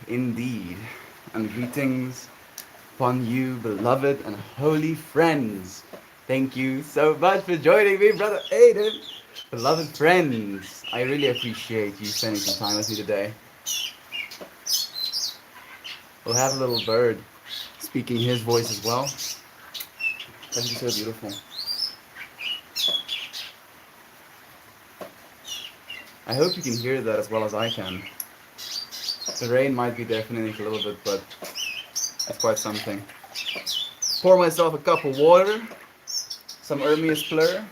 Indeed. And greetings upon you, beloved and holy friends. Thank you so much for joining me, Brother Aiden. Beloved friends, I really appreciate you spending some time with me today. We'll have a little bird speaking his voice as well. That would be so beautiful. I hope you can hear that as well as I can. The rain might be deafening a little bit, but it's quite something. Pour myself a cup of water, some Ermias Plur.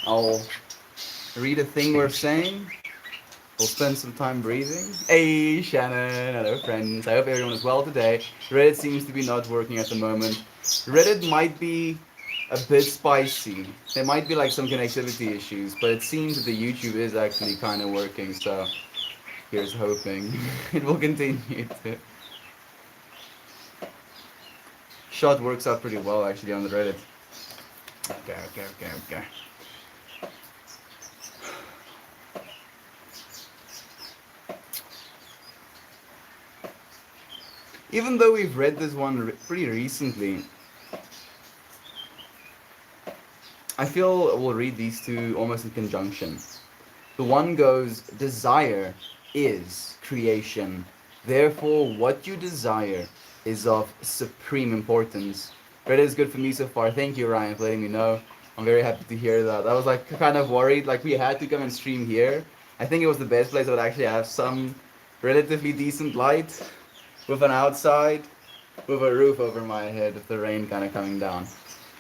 I'll read a thing we're saying. We'll spend some time breathing. Hey, Shannon. Hello, friends. I hope everyone is well today. Reddit seems to be not working at the moment. Reddit might be a bit spicy. There might be like some connectivity issues, but it seems that the YouTube is actually kind of working, so here's hoping it will continue to. Shot works out pretty well actually on the Reddit. Okay. Even though we've read this one pretty recently, I feel we'll read these two almost in conjunction. The one goes, desire is creation. Therefore, what you desire is of supreme importance. Reddit is good for me so far. Thank you, Ryan, for letting me know. I'm very happy to hear that. I was like kind of worried, like we had to come and stream here. I think it was the best place that would actually have some relatively decent light with an outside, with a roof over my head, with the rain kind of coming down.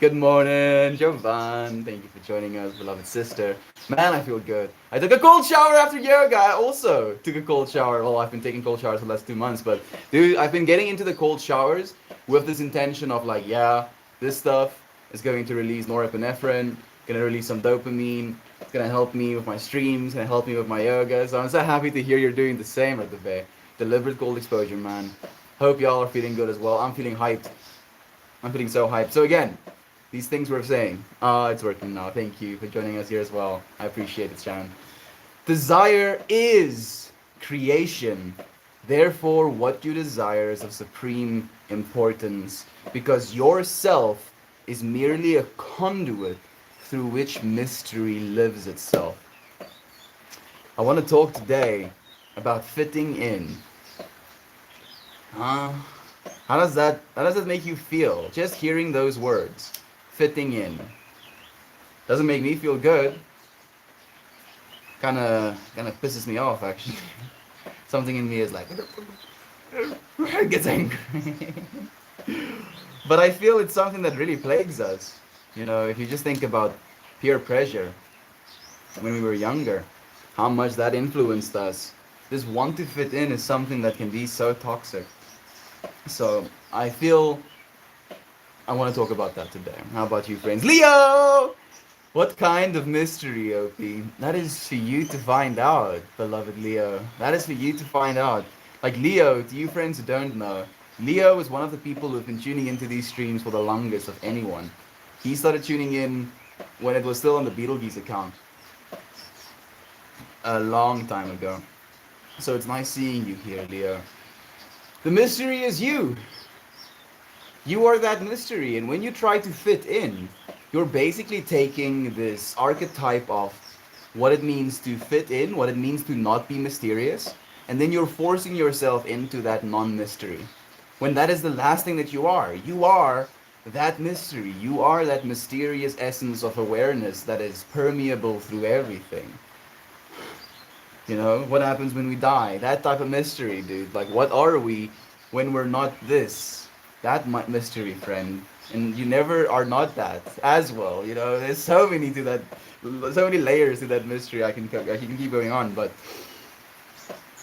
Good morning, Jovan. Thank you for joining us, beloved sister. Man, I feel good. I took a cold shower after yoga. I also took a cold shower. Well, I've been taking cold showers for the last 2 months, but dude, I've been getting into the cold showers with this intention of like, yeah, this stuff is going to release norepinephrine, gonna release some dopamine, it's gonna help me with my streams, gonna help me with my yoga. So I'm so happy to hear you're doing the same at the Bay. Deliberate cold exposure, man. Hope y'all are feeling good as well. I'm feeling hyped. I'm feeling so hyped. So again, these things we're saying. It's working now. Thank you for joining us here as well. I appreciate it, Sharon. Desire is creation. Therefore, what you desire is of supreme importance, because yourself is merely a conduit through which mystery lives itself. I want to talk today about fitting in. How does that make you feel? Just hearing those words. Fitting in. Doesn't make me feel good. Kinda pisses me off actually. Something in me is like gets angry. But I feel it's something that really plagues us. You know, if you just think about peer pressure when we were younger, how much that influenced us. This want to fit in is something that can be so toxic. So I feel I want to talk about that today. How about you, friends? Leo! What kind of mystery, OP? That is for you to find out, beloved Leo. That is for you to find out. Like Leo, to you friends who don't know, Leo is one of the people who've been tuning into these streams for the longest of anyone. He started tuning in when it was still on the Beetlejuice account. A long time ago. So it's nice seeing you here, Leo. The mystery is you. You are that mystery, and when you try to fit in, you're basically taking this archetype of what it means to fit in, what it means to not be mysterious, and then you're forcing yourself into that non-mystery. When that is the last thing that you are. You are that mystery. You are that mysterious essence of awareness that is permeable through everything. You know, what happens when we die? That type of mystery, dude. Like, what are we when we're not this? That mystery, friend. And you never are not that as well. You know, there's so many to that, so many layers to that mystery. I can keep going on, but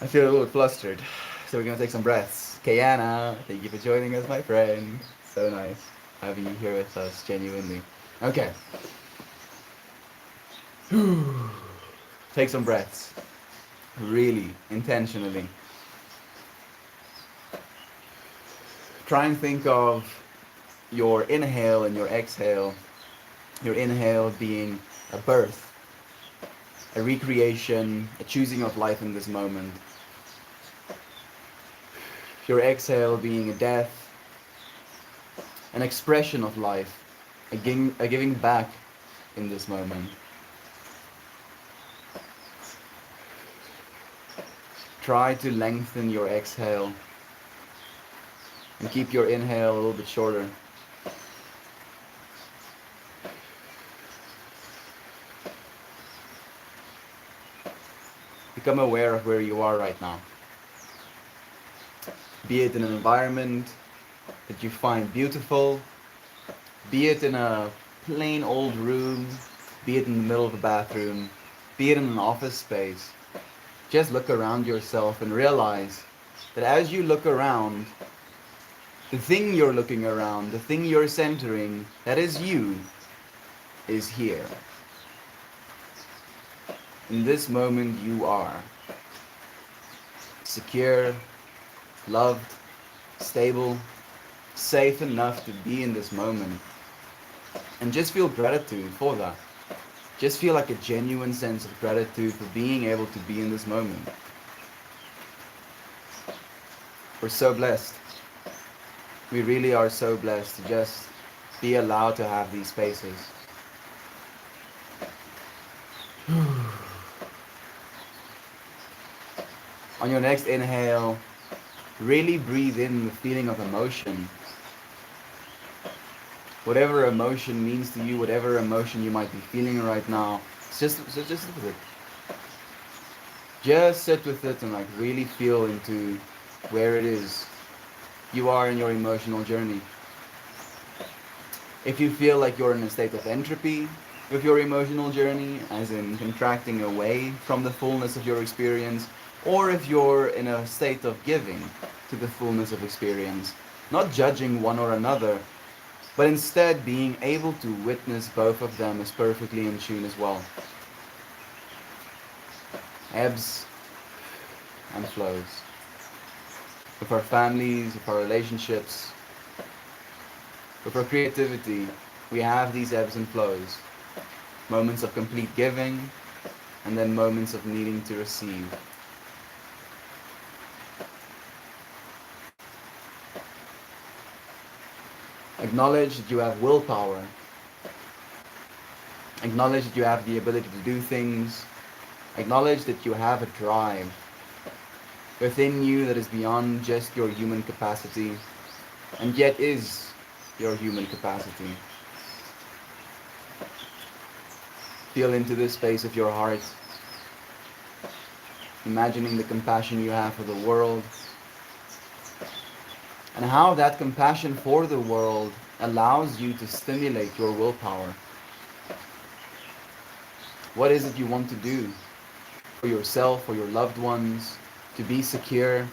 I feel a little flustered. So we're gonna take some breaths. Kayana, thank you for joining us, my friend. So nice having you here with us, genuinely. Okay. Take some breaths. Really, intentionally. Try and think of your inhale and your exhale. Your inhale being a birth, a recreation, a choosing of life in this moment. Your exhale being a death, an expression of life, a giving back in this moment. Try to lengthen your exhale and keep your inhale a little bit shorter. Become aware of where you are right now. Be it in an environment that you find beautiful, be it in a plain old room, be it in the middle of a bathroom, be it in an office space. Just look around yourself and realize that as you look around, the thing you're looking around, the thing you're centering, that is you, is here. In this moment you are secure, loved, stable, safe enough to be in this moment. And just feel gratitude for that. Just feel like a genuine sense of gratitude for being able to be in this moment. We're so blessed. We really are so blessed to just be allowed to have these spaces. On your next inhale, really breathe in the feeling of emotion. Whatever emotion means to you, whatever emotion you might be feeling right now, just sit with it. Just sit with it and like really feel into where it is you are in your emotional journey. If you feel like you're in a state of entropy with your emotional journey, as in contracting away from the fullness of your experience, or if you're in a state of giving to the fullness of experience, not judging one or another, but instead being able to witness both of them as perfectly in tune as well. Ebbs and flows. With our families, with our relationships, with our creativity, we have these ebbs and flows. Moments of complete giving, and then moments of needing to receive. Acknowledge that you have willpower. Acknowledge that you have the ability to do things. Acknowledge that you have a drive within you that is beyond just your human capacity, and yet is your human capacity. Feel into this space of your heart, imagining the compassion you have for the world, and how that compassion for the world allows you to stimulate your willpower. What is it you want to do for yourself, for your loved ones, to be secure?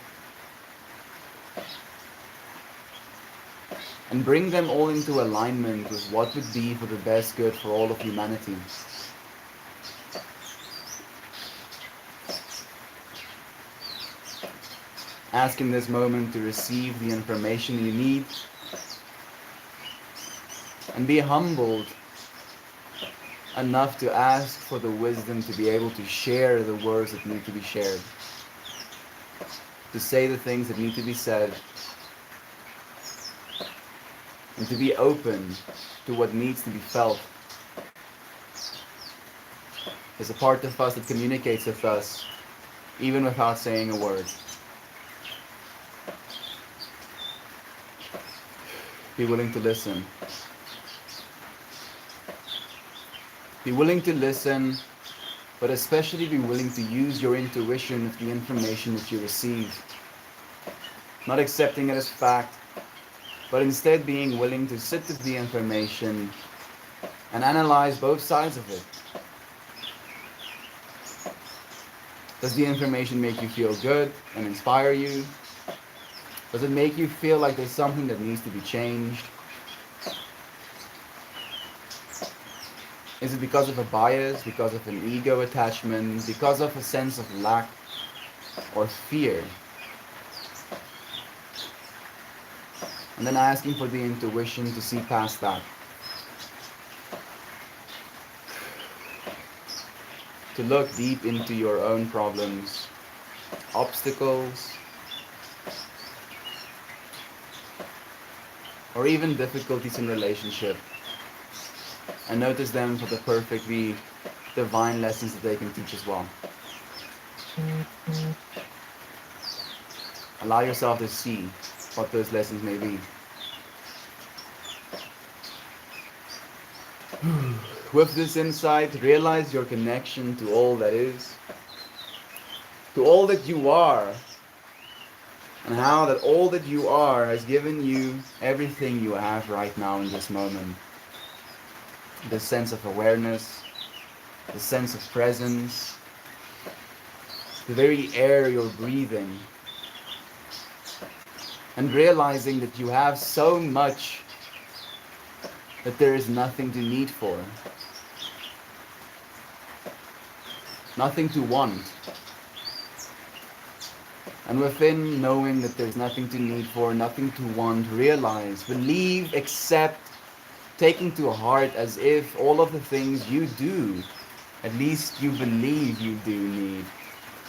And bring them all into alignment with what would be for the best good for all of humanity. Ask in this moment to receive the information you need, and be humbled enough to ask for the wisdom to be able to share the words that need to be shared, to say the things that need to be said, and to be open to what needs to be felt. There's a part of us that communicates with us even without saying a word. Be willing to listen. Be willing to listen, but especially be willing to use your intuition with the information that you receive. Not accepting it as fact, but instead being willing to sit with the information and analyze both sides of it. Does the information make you feel good and inspire you? Does it make you feel like there's something that needs to be changed? Is it because of a bias, because of an ego attachment, because of a sense of lack or fear? And then asking for the intuition to see past that. To look deep into your own problems, obstacles, or even difficulties in relationship, and notice them for the perfectly divine lessons that they can teach as well. Allow yourself to see what those lessons may be. With this insight, realize your connection to all that is, to all that you are, and how that all that you are has given you everything you have right now in this moment. The sense of awareness, the sense of presence, the very air you're breathing, and realizing that you have so much that there is nothing to need for, nothing to want. And within knowing that there's nothing to need for, nothing to want, realize, believe, accept, taking to heart as if all of the things you do, at least you believe you do need,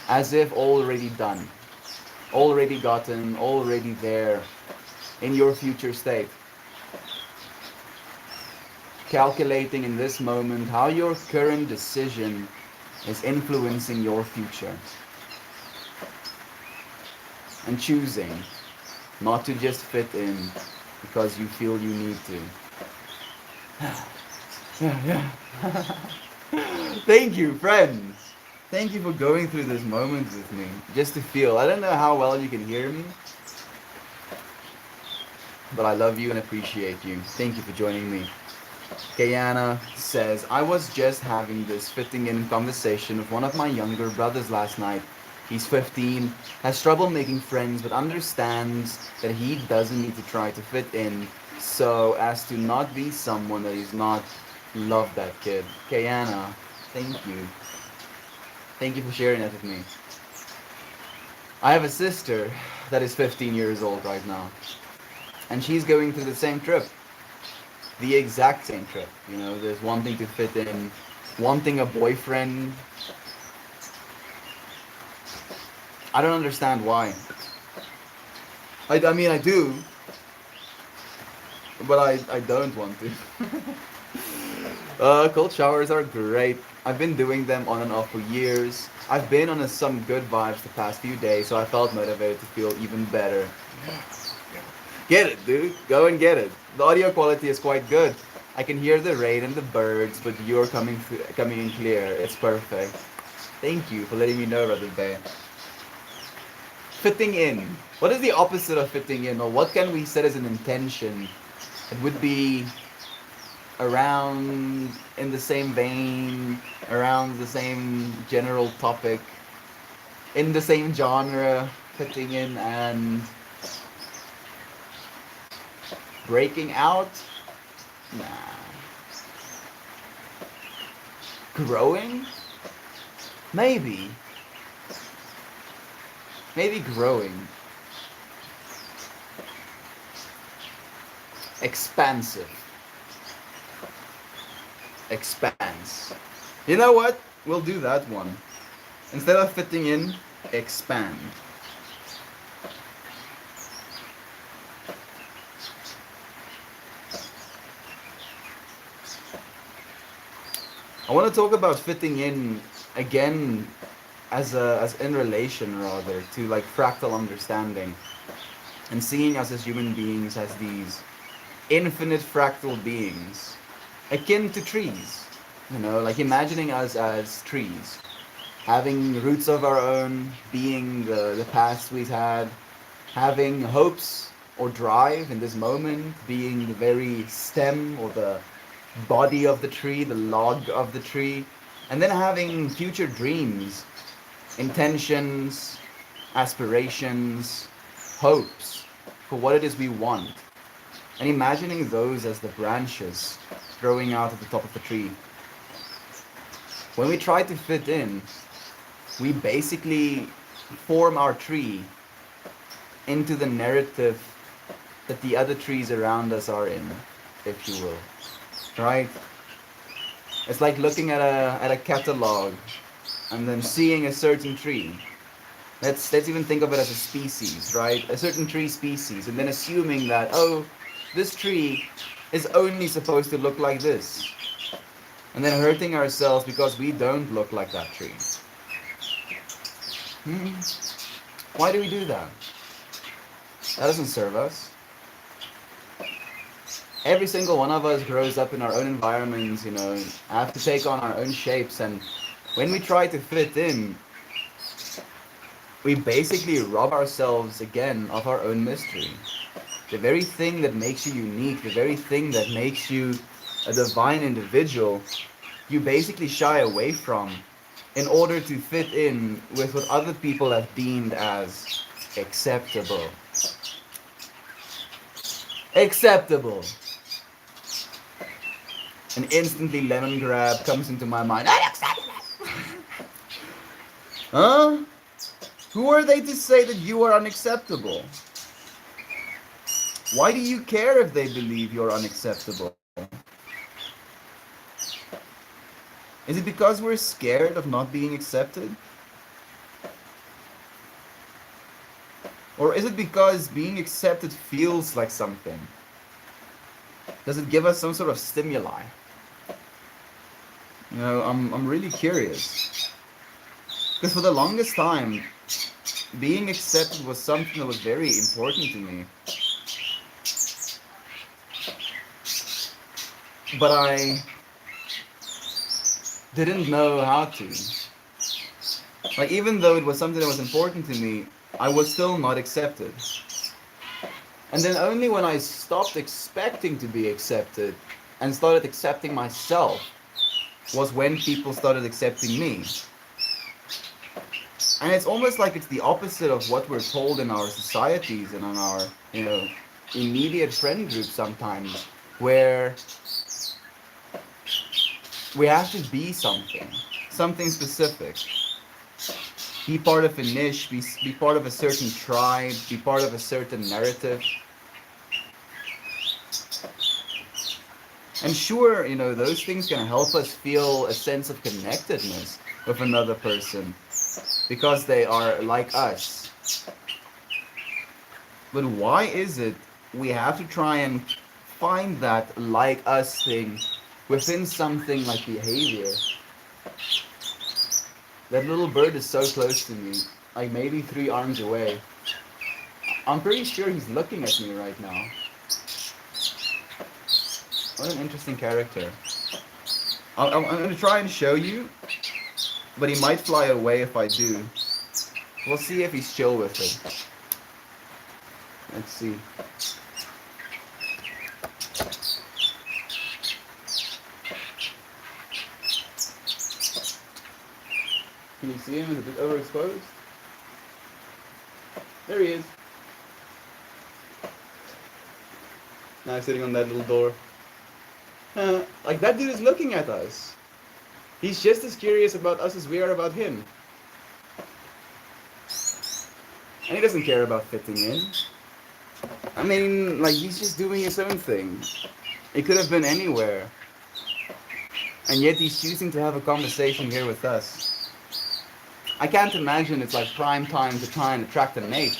as if already done, already gotten, already there in your future state. Calculating in this moment how your current decision is influencing your future. And choosing not to just fit in because you feel you need to. Yeah. Thank you, friends. Thank you for going through this moment with me. Just to feel. I don't know how well you can hear me, but I love you and appreciate you. Thank you for joining me. Kayana says, I was just having this fitting in conversation with one of my younger brothers last night. He's 15, has trouble making friends, but understands that he doesn't need to try to fit in so as to not be someone that is not. Love that kid. Kayana, thank you. Thank you for sharing that with me. I have a sister that is 15 years old right now, and she's going through the same trip. The exact same trip. You know, there's wanting to fit in, wanting a boyfriend. I don't understand why. I mean, I do, but I don't want to. Cold showers are great. I've been doing them on and off for years. I've been on some good vibes the past few days, so I felt motivated to feel even better. Get it, dude. Go and get it. The audio quality is quite good. I can hear the rain and the birds, but you're coming in clear. It's perfect. Thank you for letting me know, Brother Bear. Fitting in. What is the opposite of fitting in, or what can we set as an intention? It would be around in the same vein, around the same general topic, in the same genre, fitting in and breaking out? Nah. Growing? Maybe. Maybe growing. Expansive. Expands. You know what? We'll do that one. Instead of fitting in, expand. I want to talk about fitting in again as in relation rather to like fractal understanding and seeing us as human beings as these infinite fractal beings akin to trees, you know, like imagining us as trees, having roots of our own, being the past we've had, having hopes or drive in this moment, being the very stem or the body of the tree, the log of the tree, and then having future dreams, intentions, aspirations, hopes for what it is we want, and imagining those as the branches growing out at the top of the tree. When we try to fit in, we basically form our tree into the narrative that the other trees around us are in, if you will. Right? It's like looking at a catalog and then seeing a certain tree. Let's even think of it as a species, right? A certain tree species, and then assuming that, oh, this tree is only supposed to look like this. And then hurting ourselves because we don't look like that tree. Hmm. Why do we do that? That doesn't serve us. Every single one of us grows up in our own environments, have to take on our own shapes, and when we try to fit in, we basically rob ourselves again of our own mystery. The very thing that makes you unique, the very thing that makes you a divine individual, you basically shy away from in order to fit in with what other people have deemed as acceptable. Acceptable. And instantly lemon grab comes into my mind. Unacceptable! Huh? Who are they to say that you are unacceptable? Why do you care if they believe you're unacceptable? Is it because we're scared of not being accepted? Or is it because being accepted feels like something? Does it give us some sort of stimuli? I'm really curious. Because for the longest time, being accepted was something that was very important to me. But I didn't know how to. Like, even though it was something that was important to me, I was still not accepted. And then only when I stopped expecting to be accepted and started accepting myself was when people started accepting me. And it's almost like it's the opposite of what we're told in our societies and in our, immediate friend groups sometimes, where we have to be something specific. Be part of a niche, be part of a certain tribe, be part of a certain narrative. And sure, those things can help us feel a sense of connectedness with another person because they are like us. But why is it we have to try and find that like us thing within something like behavior? That little bird is so close to me, like maybe 3 arms away. I'm pretty sure he's looking at me right now. What an interesting character. I'm going to try and show you, but he might fly away if I do. We'll see if he's chill with it. Let's see. Can you see him? Is a bit overexposed? There he is. Now sitting on that little door. Like, that dude is looking at us. He's just as curious about us as we are about him. And he doesn't care about fitting in. I mean, like, he's just doing his own thing. It could have been anywhere. And yet he's choosing to have a conversation here with us. I can't imagine it's like prime time to try and attract a mate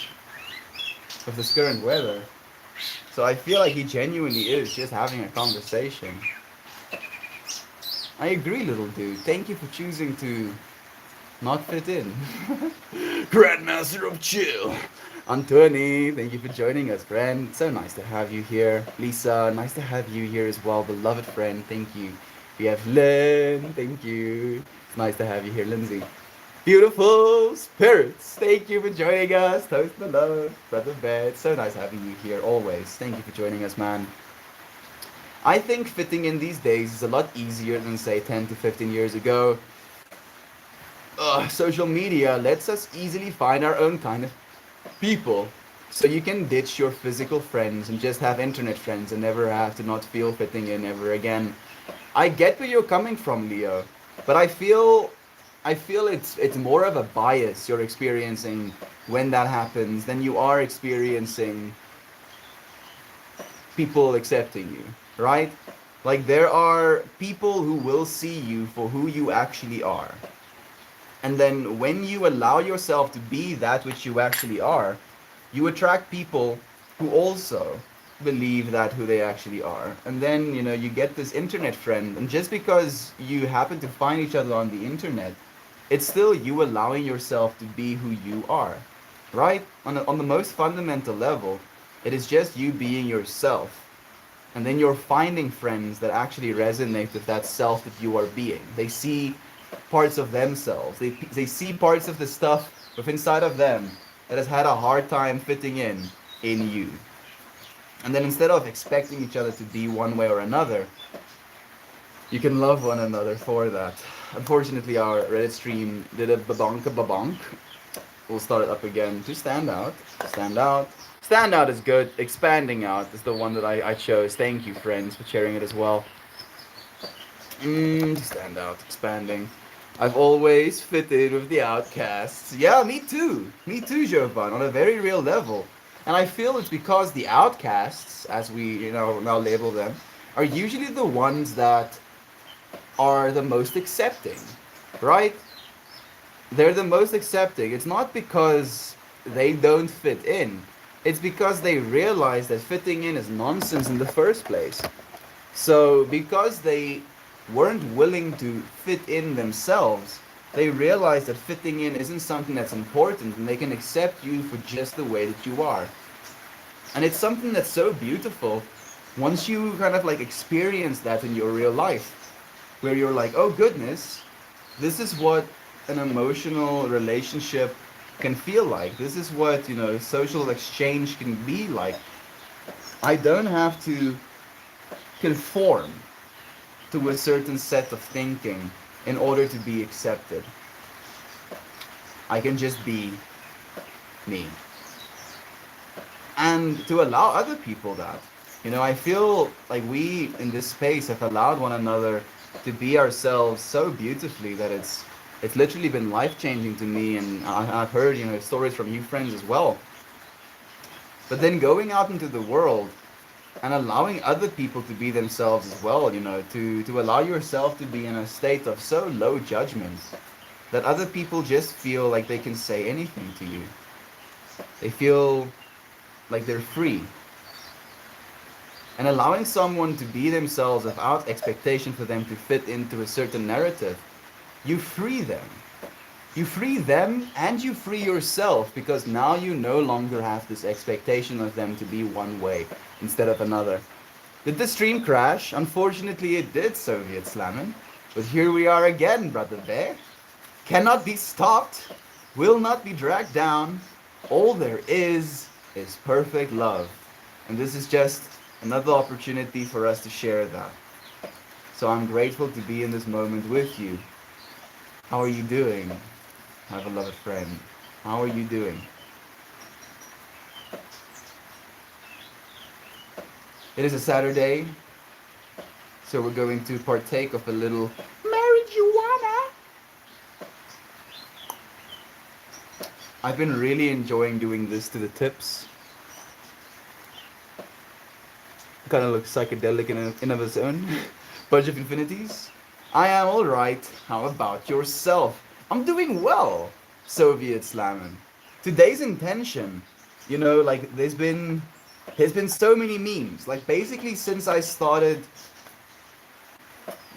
with this current weather. So I feel like he genuinely is just having a conversation. I agree, little dude. Thank you for choosing to not fit in. Grandmaster of Chill. Antoni, thank you for joining us, friend. So nice to have you here. Lisa, nice to have you here as well. Beloved friend, thank you. We have Lynn, thank you. It's nice to have you here, Lindsay. Beautiful spirits, thank you for joining us. Toast the love, brother bed. So nice having you here always. Thank you for joining us, man. I think fitting in these days is a lot easier than, say, 10 to 15 years ago. Social media lets us easily find our own kind of people. So you can ditch your physical friends and just have internet friends and never have to not feel fitting in ever again. I get where you're coming from, Leo, but I feel it's more of a bias you're experiencing when that happens than you are experiencing people accepting you, right? Like, there are people who will see you for who you actually are. And then when you allow yourself to be that which you actually are, you attract people who also believe that who they actually are. And then, you get this internet friend, and just because you happen to find each other on the internet, it's still you allowing yourself to be who you are, right? On the most fundamental level, it is just you being yourself. And then you're finding friends that actually resonate with that self that you are being. They see parts of themselves. They see parts of the stuff within inside of them that has had a hard time fitting in you. And then instead of expecting each other to be one way or another, you can love one another for that. Unfortunately, our Reddit stream did a babonk. We'll start it up again to stand out. Stand out. Stand out is good. Expanding out is the one that I chose. Thank you, friends, for sharing it as well. Stand out. Expanding. I've always fitted with the outcasts. Yeah, me too. Me too, Jovan, on a very real level. And I feel it's because the outcasts, as we now label them, are usually the ones that are the most accepting, right? They're the most accepting. It's not because they don't fit in. It's because they realize that fitting in is nonsense in the first place. So because they weren't willing to fit in themselves, they realize that fitting in isn't something that's important, and they can accept you for just the way that you are. And it's something that's so beautiful once you kind of like experience that in your real life, where you're like, oh goodness, this is what an emotional relationship can feel like. This is what, social exchange can be like. I don't have to conform to a certain set of thinking in order to be accepted. I can just be me. And to allow other people that. I feel like we in this space have allowed one another to be ourselves so beautifully that it's literally been life-changing to me, and I've heard, stories from you friends as well. But then going out into the world and allowing other people to be themselves as well, to allow yourself to be in a state of so low judgment that other people just feel like they can say anything to you. They feel like they're free. And allowing someone to be themselves without expectation for them to fit into a certain narrative, you free them. You free them and you free yourself, because now you no longer have this expectation of them to be one way instead of another. Did the stream crash? Unfortunately it did, Soviet Slamming. But here we are again, brother bear. Cannot be stopped, will not be dragged down. All there is perfect love. And this is just another opportunity for us to share that. So I'm grateful to be in this moment with you. How are you doing, my beloved friend? How are you doing? It is a Saturday, so we're going to partake of a little marijuana. I've been really enjoying doing this to the tips. Kind of looks psychedelic in of its own. Bunch of infinities. I am alright. How about yourself? I'm doing well, Soviet Slamming. Today's intention, like there's been so many memes. Like basically since I started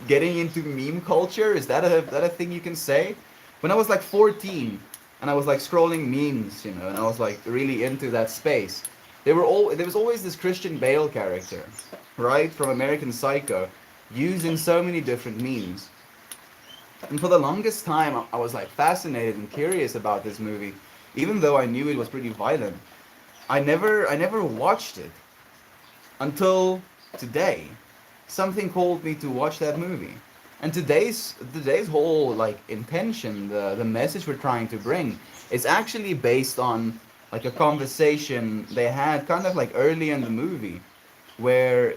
getting into meme culture, is that a thing you can say? When I was like 14 and I was like scrolling memes, and I was like really into that space. There was always this Christian Bale character, right, from American Psycho, used in so many different memes. And for the longest time, I was like fascinated and curious about this movie, even though I knew it was pretty violent. I never watched it until today. Something called me to watch that movie. And today's whole like intention, the message we're trying to bring, is actually based on like a conversation they had kind of like early in the movie, where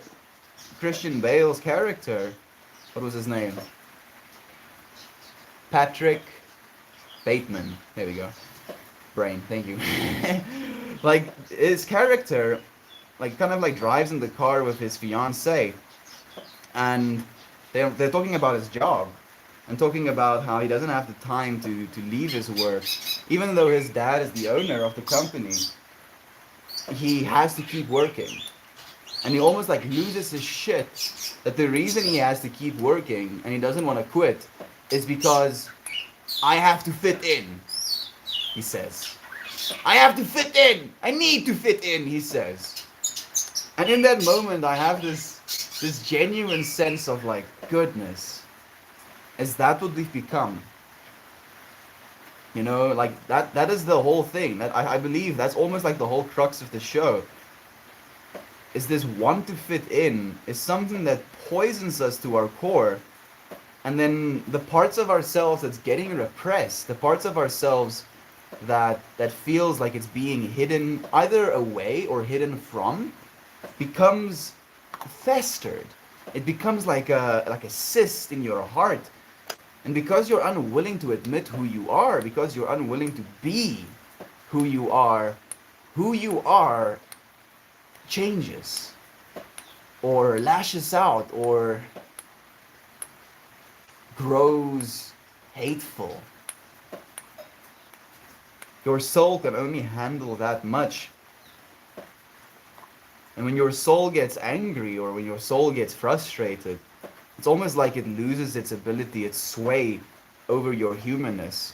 Christian Bale's character, what was his name? Patrick Bateman. There we go. Brain, thank you. Like his character, like kind of like drives in the car with his fiancée, and they're talking about his job, and talking about how he doesn't have the time to leave his work, even though his dad is the owner of the company. He has to keep working. and he almost like loses his shit that the reason he has to keep working and he doesn't want to quit is because I have to fit in, he says. I have to fit in. I need to fit in, he says. And in that moment, I have this genuine sense of like, goodness, is that what we've become? You know, like that is the whole thing. That I believe that's almost like the whole crux of the show. Is this want to fit in is something that poisons us to our core, and then the parts of ourselves that's getting repressed, the parts of ourselves that feels like it's being hidden either away or hidden from, becomes festered. It becomes like a cyst in your heart. And because you're unwilling to admit who you are, because you're unwilling to be who you are changes or lashes out or grows hateful. Your soul can only handle that much. And when your soul gets angry or when your soul gets frustrated, it's almost like it loses its ability, its sway over your humanness.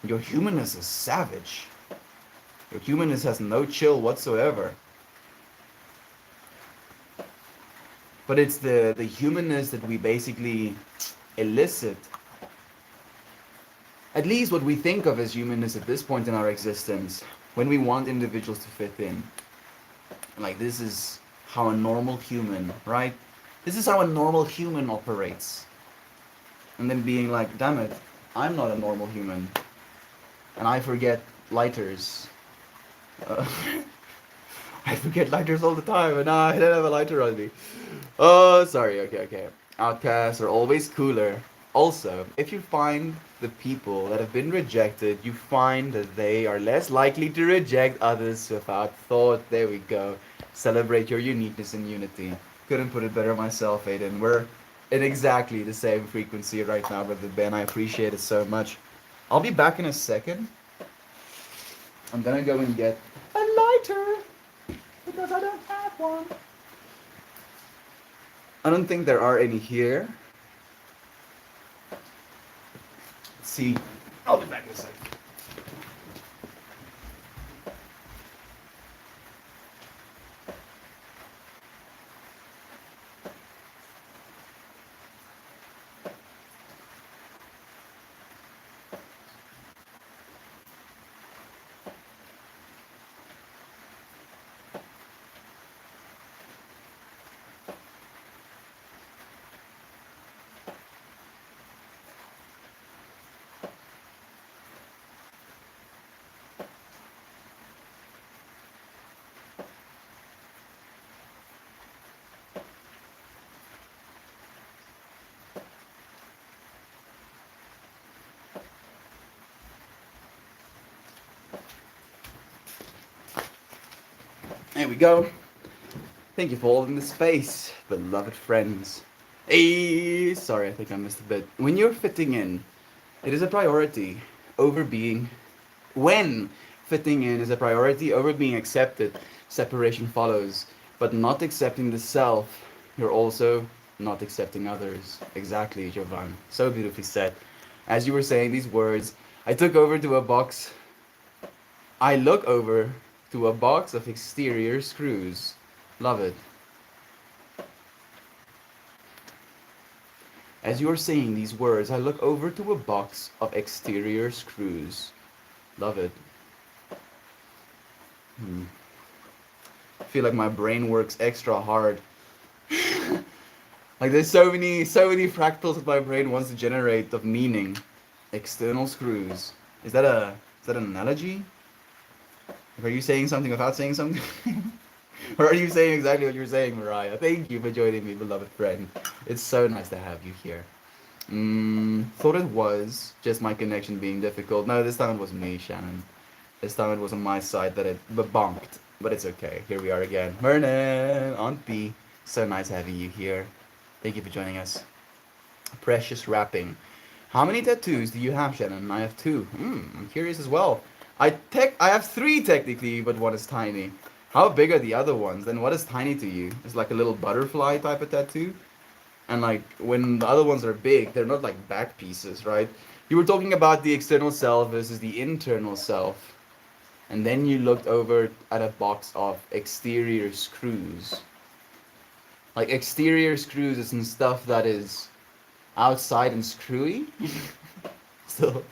Your humanness is savage. Your humanness has no chill whatsoever. But it's the humanness that we basically elicit. At least what we think of as humanness at this point in our existence, when we want individuals to fit in. Like, this is how a normal human, right? This is how a normal human operates. And then being like, damn it, I'm not a normal human. And I forget lighters. I forget lighters all the time, and now I don't have a lighter on me. Oh, sorry, okay. Outcasts are always cooler. Also, if you find the people that have been rejected, you find that they are less likely to reject others without thought. There we go. Celebrate your uniqueness and unity. Couldn't put it better myself, Aiden. We're in exactly the same frequency right now, Brother Ben. I appreciate it so much. I'll be back in a second. I'm gonna go and get a lighter because I don't have one. I don't think there are any here. Let's see. I'll be back in a second. There we go. Thank you for holding the space, beloved friends. Hey, sorry, I think I missed a bit. When you're fitting in, it is a priority over being. When fitting in is a priority over being accepted, separation follows. But not accepting the self, you're also not accepting others. Exactly, Jovan. So beautifully said. As you were saying these words, I took over to a box. I look over to a box of exterior screws. Love it. As you are saying these words, I look over to a box of exterior screws. Love it. I feel like my brain works extra hard. Like there's so many fractals that my brain wants to generate of meaning. External screws. Is that an analogy? Are you saying something without saying something? Or are you saying exactly what you're saying, Mariah? Thank you for joining me, beloved friend. It's so nice to have you here. Thought it was just my connection being difficult. No, this time it was me, Shannon. This time it was on my side that it bonked. But it's okay. Here we are again. Mernan, Aunt B. So nice having you here. Thank you for joining us. Precious wrapping. How many tattoos do you have, Shannon? I have 2. I'm curious as well. I have 3 technically, but one is tiny. How big are the other ones? Then what is tiny to you? It's like a little butterfly type of tattoo. And like when the other ones are big, they're not like back pieces, right? You were talking about the external self versus the internal self. And then you looked over at a box of exterior screws. Like exterior screws is some stuff that is outside and screwy. So,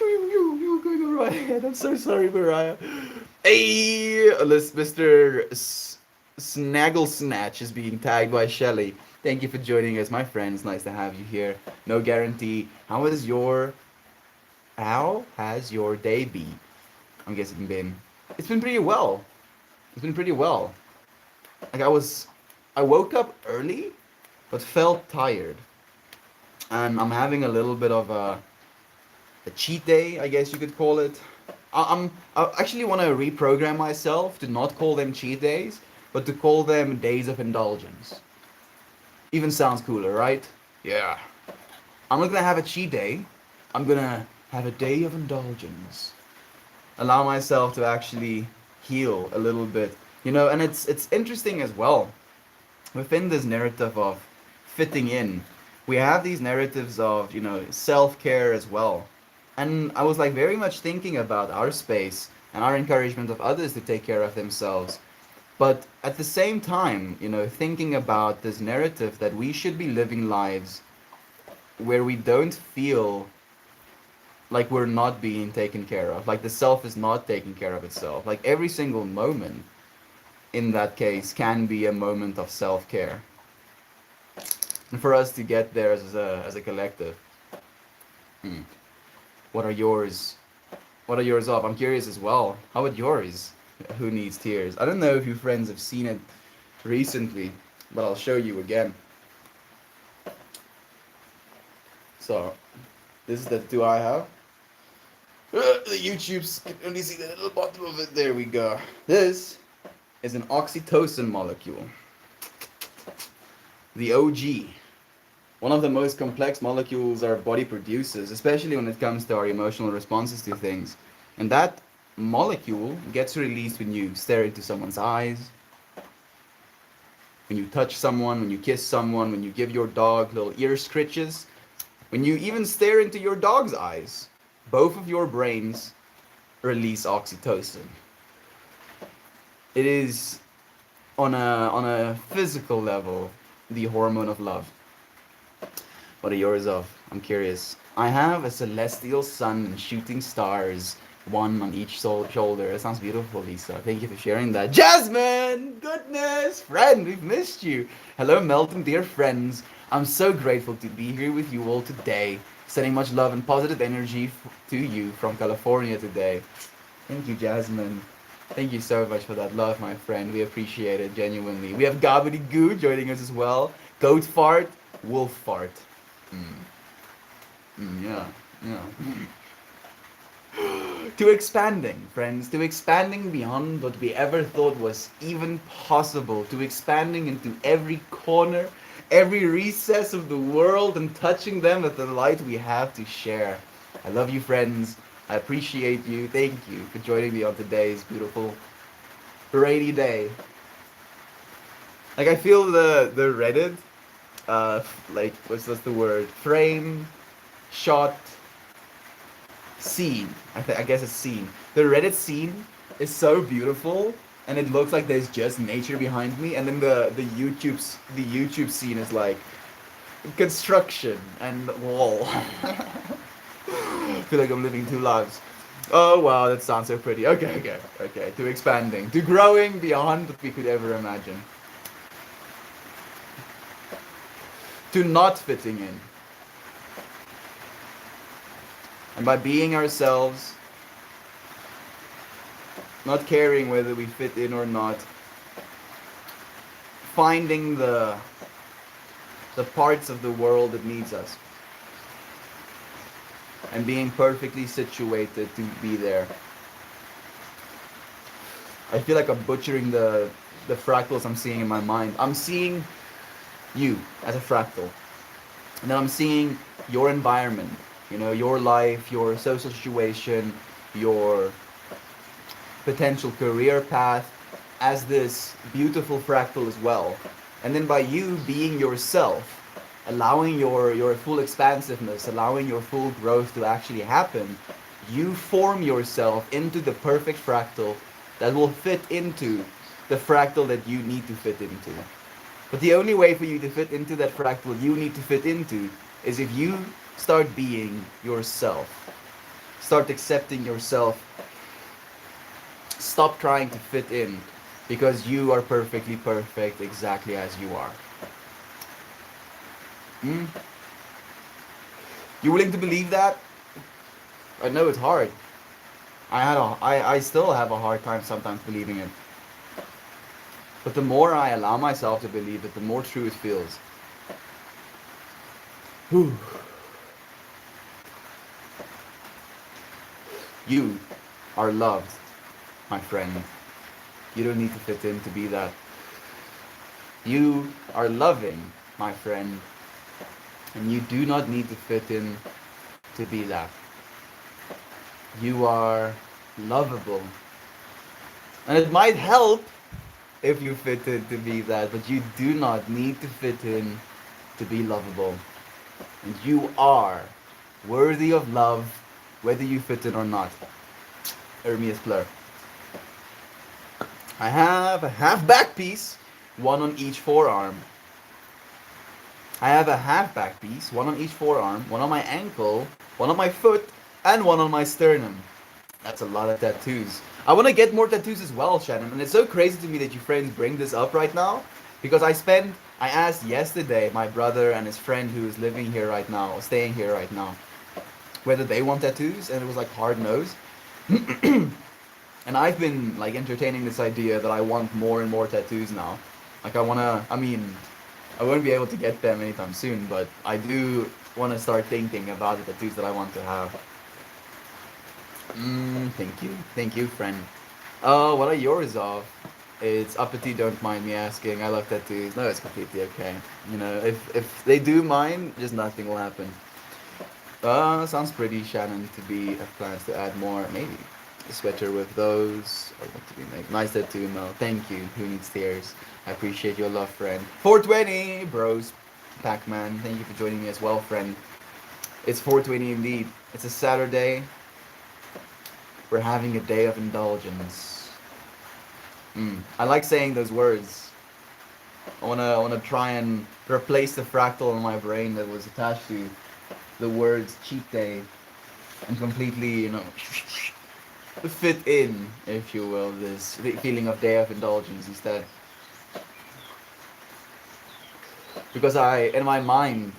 you going over my head. I'm so sorry, Mariah. Hey, Mr. Snaggle Snatch is being tagged by Shelly. Thank you for joining us, my friends. Nice to have you here. No guarantee. How has your day been? I'm guessing been. It's been pretty well. It's been pretty well. Like I woke up early, but felt tired, and I'm having a little bit of a cheat day, I guess you could call it. I actually want to reprogram myself to not call them cheat days, but to call them days of indulgence. Even sounds cooler, right? Yeah. I'm not gonna have a cheat day. I'm gonna have a day of indulgence. Allow myself to actually heal a little bit. And it's interesting as well. Within this narrative of fitting in, we have these narratives of, self-care as well. And I was like very much thinking about our space and our encouragement of others to take care of themselves. But at the same time, thinking about this narrative that we should be living lives where we don't feel like we're not being taken care of, like the self is not taking care of itself. Like every single moment in that case can be a moment of self-care. And for us to get there as a collective, hmm, what are yours? What are yours of? I'm curious as well. How about yours? Who needs tears? I don't know if you friends have seen it recently, but I'll show you again. So, this is the two I have. The YouTubes can only see the little bottom of it. There we go. This is an oxytocin molecule. The OG. One of the most complex molecules our body produces, especially when it comes to our emotional responses to things. And that molecule gets released when you stare into someone's eyes, when you touch someone, when you kiss someone, when you give your dog little ear scritches, when you even stare into your dog's eyes. Both of your brains release oxytocin. It is on a physical level the hormone of love. What are yours of? I'm curious. I have a celestial sun and shooting stars, one on each shoulder. That sounds beautiful, Lisa. Thank you for sharing that. Jasmine! Goodness! Friend, we've missed you. Hello, Melton, dear friends. I'm so grateful to be here with you all today. Sending much love and positive energy to you from California today. Thank you, Jasmine. Thank you so much for that love, my friend. We appreciate it genuinely. We have Gabby Goo joining us as well. Goat fart, wolf fart. Yeah, yeah. To expanding, friends, to expanding beyond what we ever thought was even possible, to expanding into every corner, every recess of the world, and touching them with the light we have to share. I love you, friends. I appreciate you. Thank you for joining me on today's beautiful rainy day. Like I feel the Reddit, like what's the word? Frame, shot, scene. I guess it's scene. The Reddit scene is so beautiful, and it looks like there's just nature behind me. And then the YouTube scene is like construction and wall. I feel like I'm living two lives. Oh wow, that sounds so pretty. Okay. To expanding, to growing beyond what we could ever imagine. To not fitting in. And by being ourselves, not caring whether we fit in or not, finding the parts of the world that needs us, and being perfectly situated to be there. I feel like I'm butchering the fractals I'm seeing in my mind. I'm seeing you as a fractal, and then I'm seeing your environment, your life, your social situation, your potential career path, as this beautiful fractal as well. And then by you being yourself, allowing your full expansiveness, allowing your full growth to actually happen, you form yourself into the perfect fractal that will fit into the fractal that you need to fit into. But the only way for you to fit into that fractal you need to fit into is if you start being yourself. Start accepting yourself. Stop trying to fit in because you are perfectly perfect exactly as you are. Hmm? You willing to believe that? I know it's hard. I still have a hard time sometimes believing it. But the more I allow myself to believe it, the more true it feels. Whew. You are loved, my friend. You don't need to fit in to be that. You are loving, my friend, and you do not need to fit in to be that. You are lovable. And it might help if you fit in to be that, but you do not need to fit in to be lovable. And you are worthy of love, whether you fit in or not. Hermes Plur. I have a half back piece, one on each forearm. I have a half back piece, one on each forearm, one on my ankle, one on my foot, and one on my sternum. That's a lot of tattoos. I want to get more tattoos as well, Shannon. And it's so crazy to me that you friends bring this up right now. Because I asked yesterday my brother and his friend who is living here right now, staying here right now, whether they want tattoos. And it was like hard nose. And I've been like entertaining this idea that I want more and more tattoos now. Like I won't be able to get them anytime soon, but I do want to start thinking about the tattoos that I want to have. Thank you, friend. What are yours of? It's uppity, don't mind me asking. I love tattoos. No, it's completely okay. You know, if they do mind, just nothing will happen. Sounds pretty, Shannon, to be have plans to add more, maybe. A sweater with those. I want to be make nice tattoo, Mel. Thank you. Who needs tears? I appreciate your love, friend. 420, bros. Pac-Man, thank you for joining me as well, friend. It's 420 indeed. It's a Saturday. We're having a day of indulgence. I like saying those words. I wanna try and replace the fractal in my brain that was attached to the words cheat day and completely, fit in, if you will, this feeling of day of indulgence instead. Because in my mind,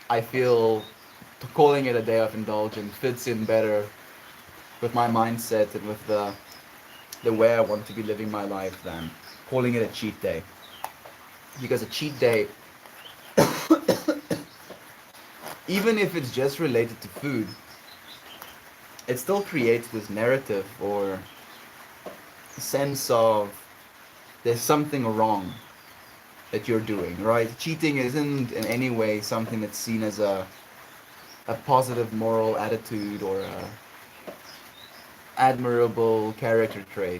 I feel calling it a day of indulgence fits in better with my mindset and with the way I want to be living my life than calling it a cheat day. Because a cheat day, even if it's just related to food, it still creates this narrative or sense of there's something wrong that you're doing, right? Cheating isn't in any way something that's seen as a positive moral attitude or a admirable character trait.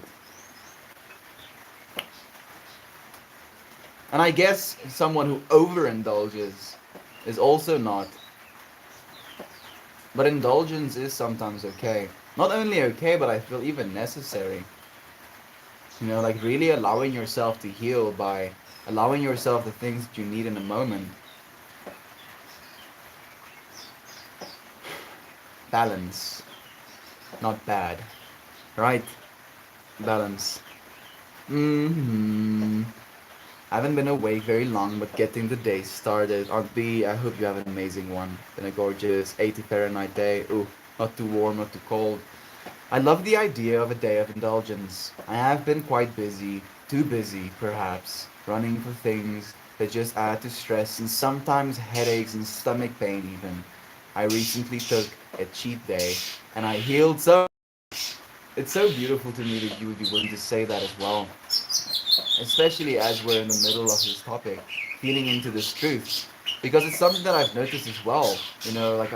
And I guess someone who overindulges is also not. But indulgence is sometimes okay. Not only okay, but I feel even necessary. Like really allowing yourself to heal by allowing yourself the things that you need in a moment. Balance. Not bad. Right? Balance. I haven't been awake very long, but getting the day started. Aunt B, I hope you have an amazing one. Been a gorgeous 80 Fahrenheit day. Ooh, not too warm, not too cold. I love the idea of a day of indulgence. I have been quite busy, too busy, perhaps, running for things that just add to stress and sometimes headaches and stomach pain even. I recently took a cheat day and I healed so. It's so beautiful to me that you would be willing to say that as well, especially as we're in the middle of this topic, feeling into this truth, because it's something that I've noticed as well. Like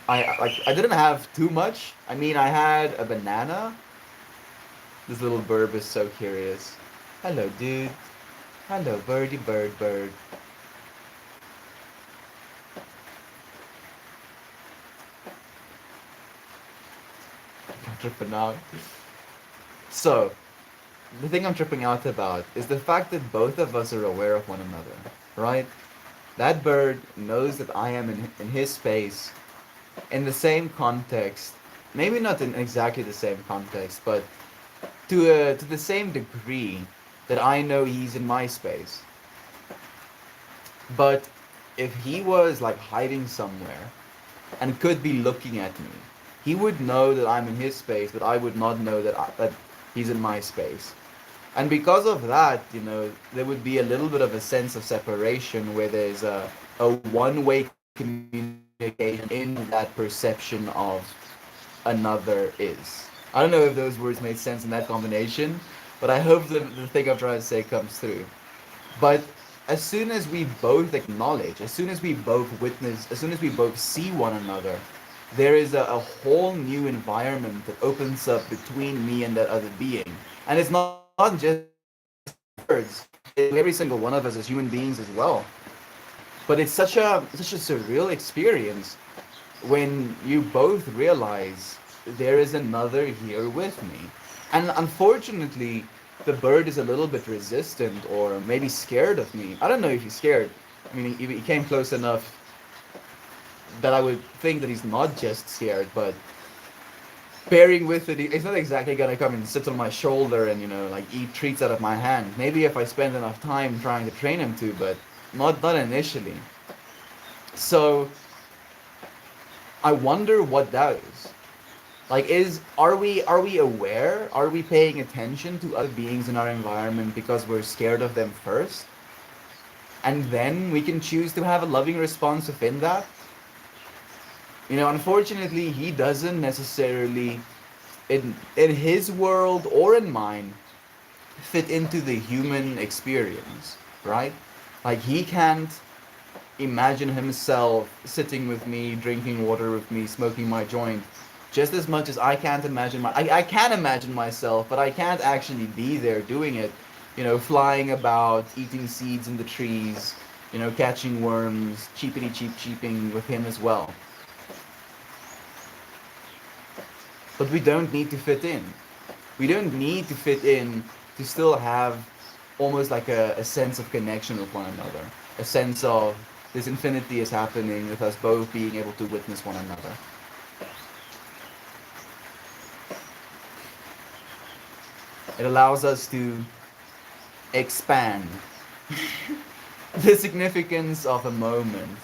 I didn't have too much. I mean, I had a banana, This little bird is so curious. Hello, dude. Hello, birdie bird bird. I'm tripping out. So, the thing I'm tripping out about is the fact that both of us are aware of one another, right? That bird knows that I am in his space in the same context, maybe not in exactly the same context, but to the same degree that I know he's in my space. But if he was like hiding somewhere and could be looking at me, he would know that I'm in his space, but I would not know that he's in my space. And because of that, there would be a little bit of a sense of separation where there's a one-way communication in that perception of another is. I don't know if those words made sense in that combination, but I hope the thing I'm trying to say comes through. But as soon as we both acknowledge, as soon as we both witness, as soon as we both see one another, there is a whole new environment that opens up between me and that other being. And it's not just words, it's every single one of us as human beings as well. But it's such a surreal experience when you both realize there is another here with me. And unfortunately, the bird is a little bit resistant or maybe scared of me. I don't know if he's scared. I mean, he came close enough that I would think that he's not just scared, but pairing with it, he's not exactly gonna come and sit on my shoulder and like eat treats out of my hand. Maybe if I spend enough time trying to train him to, but not initially. So I wonder what that is. Like, are we aware? Are we paying attention to other beings in our environment because we're scared of them first? And then we can choose to have a loving response within that? Unfortunately, he doesn't necessarily, in his world or in mine, fit into the human experience, right? Like, he can't imagine himself sitting with me, drinking water with me, smoking my joint, just as much as I can't imagine I can imagine myself, but I can't actually be there doing it. Flying about, eating seeds in the trees, catching worms, cheepity cheeping with him as well. But we don't need to fit in. We don't need to fit in to still have almost like a sense of connection with one another. A sense of this infinity is happening with us both being able to witness one another. It allows us to expand the significance of a moment.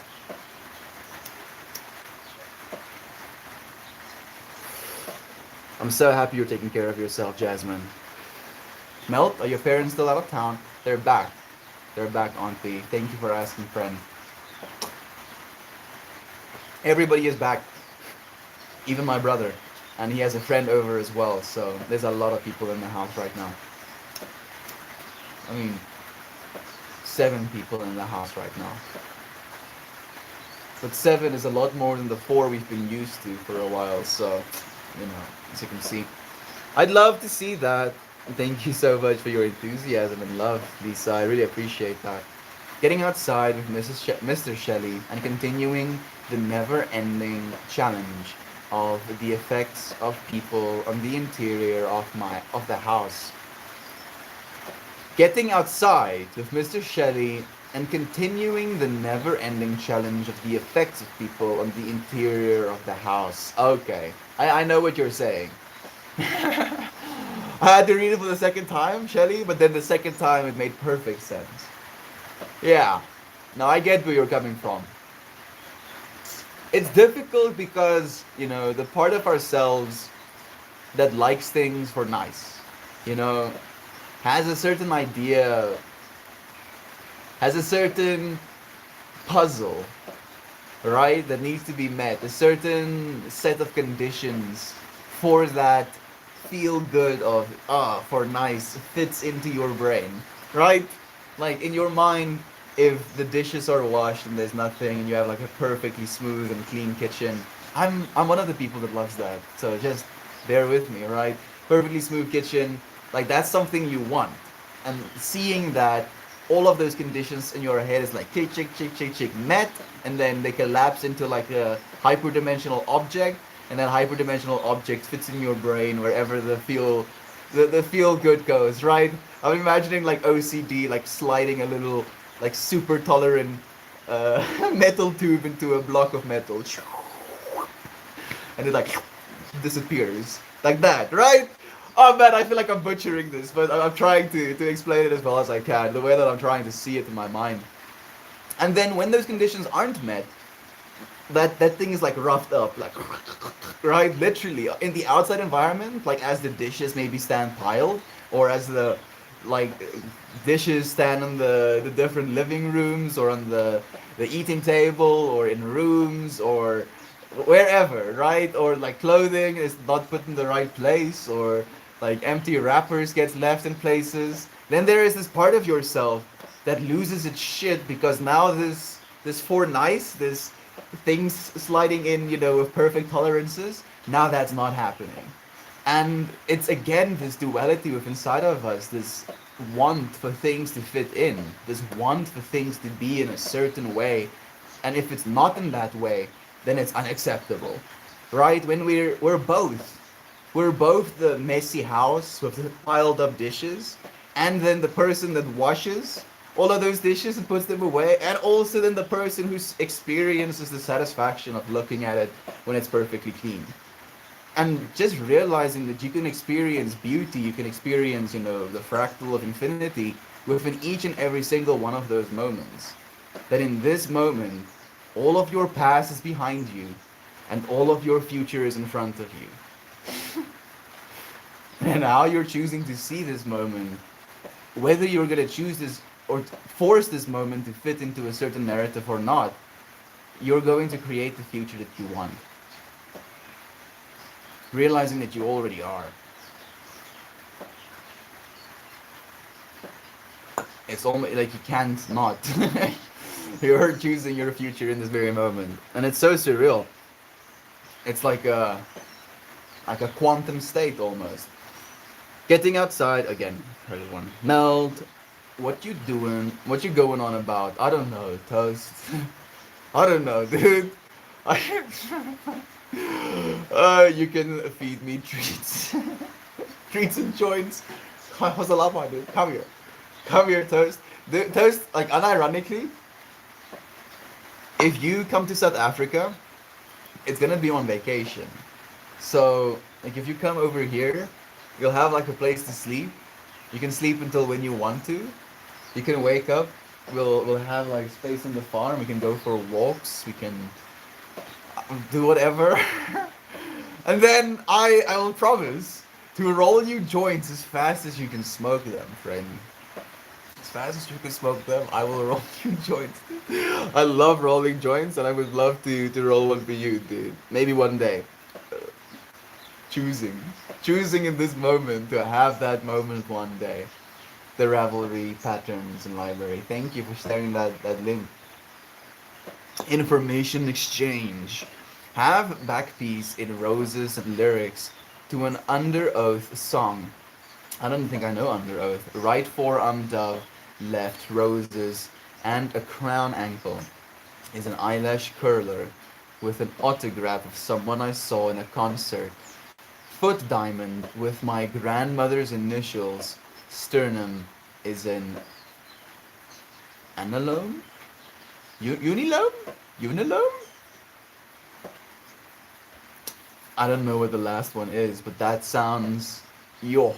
I'm so happy you're taking care of yourself, Jasmine. Melt, are your parents still out of town? They're back. They're back, Auntie. Thank you for asking, friend. Everybody is back. Even my brother. And he has a friend over as well, so there's a lot of people in the house right now. I mean, 7 people in the house right now. But 7 is a lot more than the 4 we've been used to for a while, so, as you can see. I'd love to see that. Thank you so much for your enthusiasm and love, Lisa. I really appreciate that. Getting outside with Mr. Shelley and continuing the never-ending challenge of the effects of people on the interior of the house. Getting outside with Mr. Shelley and continuing the never-ending challenge of the effects of people on the interior of the house. Okay, I know what you're saying. I had to read it for the second time, Shelley, but then the second time it made perfect sense. Yeah, now I get where you're coming from. It's difficult because, the part of ourselves that likes things for nice, has a certain idea, has a certain puzzle, right, that needs to be met, a certain set of conditions for that feel good of, for nice, fits into your brain, right? Like, in your mind, if the dishes are washed and there's nothing and you have like a perfectly smooth and clean kitchen, I'm one of the people that loves that. So just bear with me, right? Perfectly smooth kitchen, Like that's something you want. And seeing that all of those conditions in your head is like chick, chick, chick, chick, chick met, and then they collapse into like a hyperdimensional object, and that hyperdimensional object fits in your brain wherever the feel good goes, right? I'm imagining like OCD like sliding a little like super tolerant metal tube into a block of metal, and it like disappears like that, right? Oh man, I feel like I'm butchering this, but I'm trying to explain it as well as I can, the way that I'm trying to see it in my mind. And then when those conditions aren't met, that thing is like roughed up, like right, literally in the outside environment, like as the dishes maybe stand piled, or as the like dishes stand on the different living rooms, or on the eating table, or in rooms, or wherever, right? Or like clothing is not put in the right place, or like empty wrappers gets left in places. Then there is this part of yourself that loses its shit because now this for nice, this things sliding in, with perfect tolerances. Now that's not happening. And it's again this duality within inside of us, this want for things to fit in, this want for things to be in a certain way. And if it's not in that way, then it's unacceptable. Right? When we're both. We're both the messy house with the piled up dishes, and then the person that washes all of those dishes and puts them away, and also then the person who experiences the satisfaction of looking at it when it's perfectly clean. And just realizing that you can experience beauty, you can experience, the fractal of infinity within each and every single one of those moments. That in this moment, all of your past is behind you, and all of your future is in front of you. And how you're choosing to see this moment, whether you're going to choose this or force this moment to fit into a certain narrative or not, you're going to create the future that you want. Realizing that you already are. It's almost like you can't not. You're choosing your future in this very moment. And it's so surreal. It's like a quantum state almost. Getting outside again, heard one. Meld, what you doing? What you going on about? I don't know, toast. I don't know, dude. I you can feed me treats, treats and joints. What's the love, dude? Come here, toast. Toast, like unironically, if you come to South Africa, it's gonna be on vacation. So, like, if you come over here, you'll have like a place to sleep. You can sleep until when you want to. You can wake up. We'll have like space on the farm. We can go for walks. We can do whatever. And then I will promise to roll you joints as fast as you can smoke them, friend. As fast as you can smoke them, I will roll you joints. I love rolling joints, and I would love to roll one for you, dude. Maybe one day. Choosing, choosing in this moment to have that moment one day. The Ravelry patterns and library. Thank you for sharing that link. Information exchange. Have backpiece in roses and lyrics to an Under Oath song. I don't think I know Under Oath. Right forearm dove, left roses, and a crown ankle is an eyelash curler with an autograph of someone I saw in a concert. Foot diamond with my grandmother's initials. Sternum is an analome? Unilome? Unilome? I don't know what the last one is, but that sounds yo.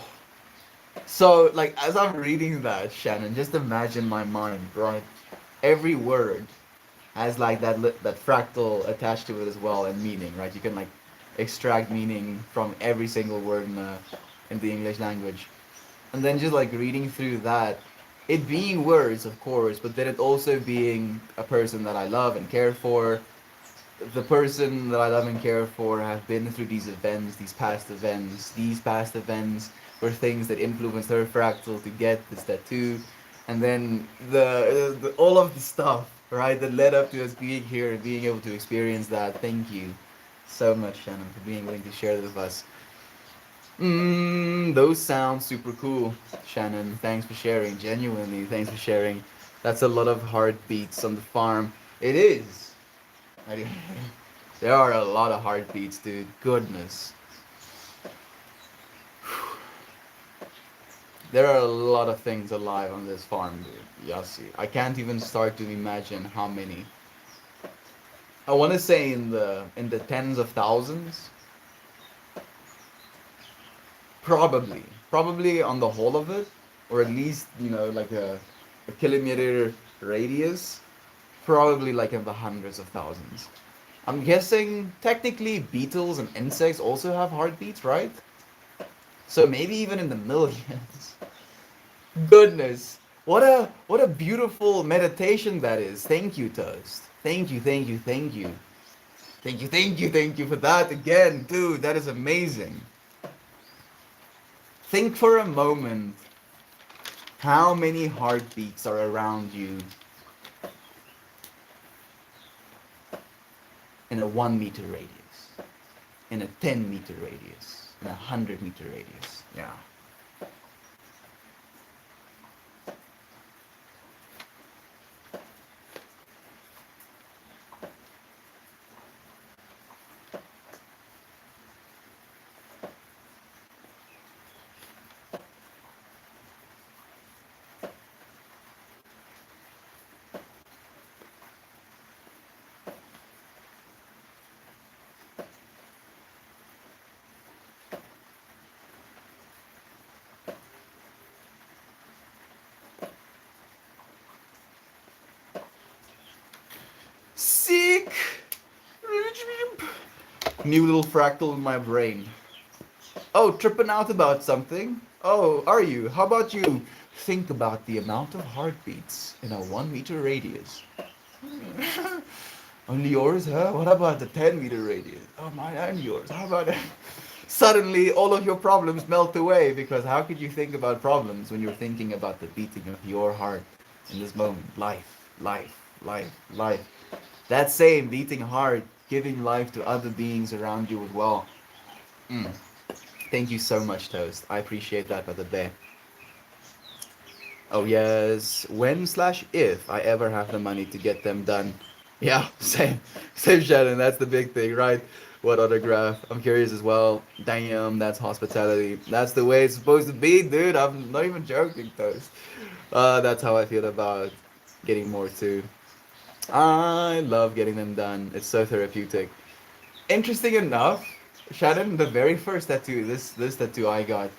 So, like, as I'm reading that, Shannon, just imagine my mind, right? Every word has like that fractal attached to it as well, and meaning, right? You can like extract meaning from every single word in the English language, and then just like reading through that, it being words, of course, but then it also being a person that I love and care for. The person that I love and care for have been through these events, these past events. These past events were things that influenced her fractal to get this tattoo, and then the all of the stuff, right, that led up to us being here and being able to experience that. Thank you so much, Shannon, for being willing to share this with us. Those sound super cool, Shannon. Thanks for sharing. Genuinely, thanks for sharing. That's a lot of heartbeats on the farm. It is. I- There are a lot of heartbeats, dude. Goodness. There are a lot of things alive on this farm, dude. Yassi. I can't even start to imagine how many. I want to say in the tens of thousands, probably on the whole of it, or at least like a kilometer radius, probably like in the hundreds of thousands. I'm guessing technically beetles and insects also have heartbeats, right? So maybe even in the millions. Goodness, what a beautiful meditation that is. Thank you, Toast. Thank you, thank you, thank you. Thank you, thank you, thank you for that again, dude. That is amazing. Think for a moment how many heartbeats are around you in a 1 meter radius, in a 10-meter radius, in a 100-meter radius. Yeah. Sick! New little fractal in my brain. Oh, tripping out about something? Oh, are you? How about you think about the amount of heartbeats in a 1 meter radius? Only yours, huh? What about the 10-meter radius? Oh, mine and yours. How about that? Suddenly, all of your problems melt away because how could you think about problems when you're thinking about the beating of your heart in this moment? Life, life, life, life. That same beating heart giving life to other beings around you as well. Mm. Thank you so much, Toast. I appreciate that, Brother Bear. Oh yes, when slash if I ever have the money to get them done. Yeah, same Shannon. That's the big thing, right? What autograph? I'm curious as well. Damn, that's hospitality. That's the way it's supposed to be, dude. I'm not even joking, Toast. That's how I feel about getting more too. I love getting them done. It's so therapeutic. Interesting enough, Shannon, the very first tattoo, this tattoo I got,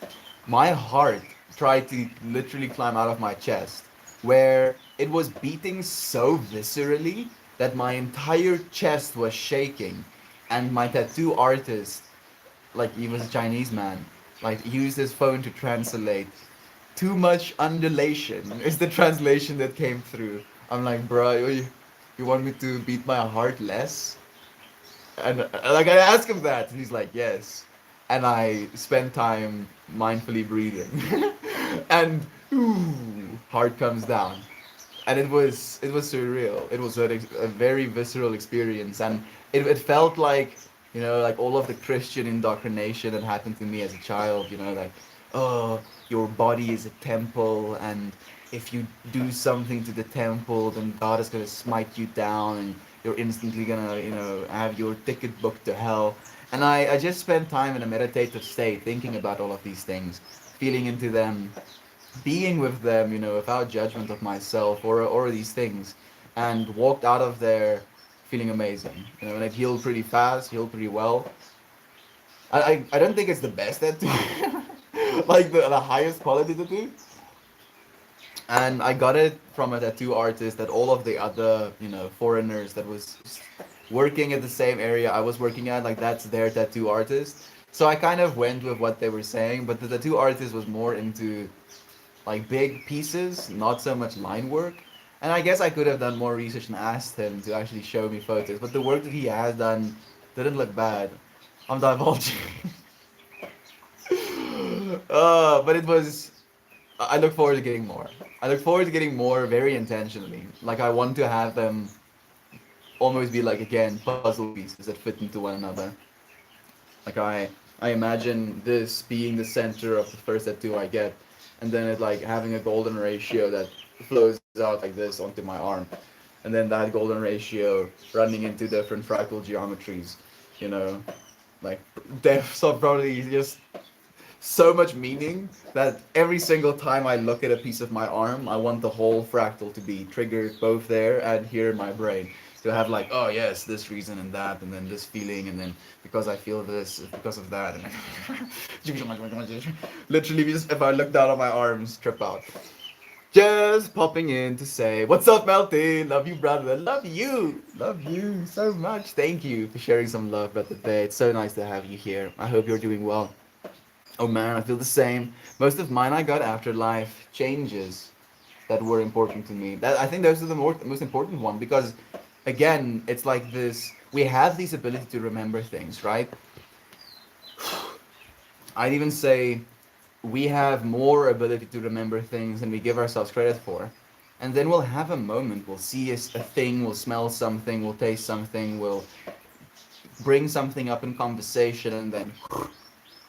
my heart tried to literally climb out of my chest, where it was beating so viscerally that my entire chest was shaking, and my tattoo artist, like he was a Chinese man, like used his phone to translate. Too much undulation is the translation that came through. I'm like, bro, you want me to beat my heart less? And like I asked him that, and he's like, yes. And I spent time mindfully breathing, and heart comes down, and it was surreal. It was a very visceral experience, and it felt like like all of the Christian indoctrination that happened to me as a child. Like, oh, your body is a temple, and if you do something to the temple, then God is gonna smite you down, and you're instantly gonna have your ticket booked to hell. And I just spent time in a meditative state thinking about all of these things, feeling into them, being with them, without judgment of myself or these things, and walked out of there feeling amazing. And it healed pretty fast, healed pretty well. I don't think it's the best tattoo, like the highest quality tattoo. And I got it from a tattoo artist that all of the other, foreigners that was working at the same area I was working at, like that's their tattoo artist. So I kind of went with what they were saying, but the tattoo artist was more into like big pieces, not so much line work. And I guess I could have done more research and asked him to actually show me photos. But the work that he has done didn't look bad. I'm divulging. But it was. I look forward to getting more. I look forward to getting more very intentionally. Like I want to have them almost be like again puzzle pieces that fit into one another. Like I imagine this being the center of the first tattoo I get, and then it like having a golden ratio that flows out like this onto my arm, and then that golden ratio running into different fractal geometries, you know, like depths of probably just so much meaning that every single time I look at a piece of my arm, I want the whole fractal to be triggered both there and here in my brain. To have like, oh yes, this reason and then this feeling, and then because I feel this, because of that, and literally just if I look down on my arms, trip out. Just popping in to say, what's up, Melty? Love you, brother. Love you. Love you so much. Thank you for sharing some love about the day. It's so nice to have you here. I hope you're doing well. Oh man, I feel the same. Most of mine I got after life changes that were important to me. That I think those are the most important one because again, it's like this we have this ability to remember things, right? I'd even say we have more ability to remember things than we give ourselves credit for. And then we'll have a moment, we'll see a thing, we'll smell something, we'll taste something, we'll bring something up in conversation, and then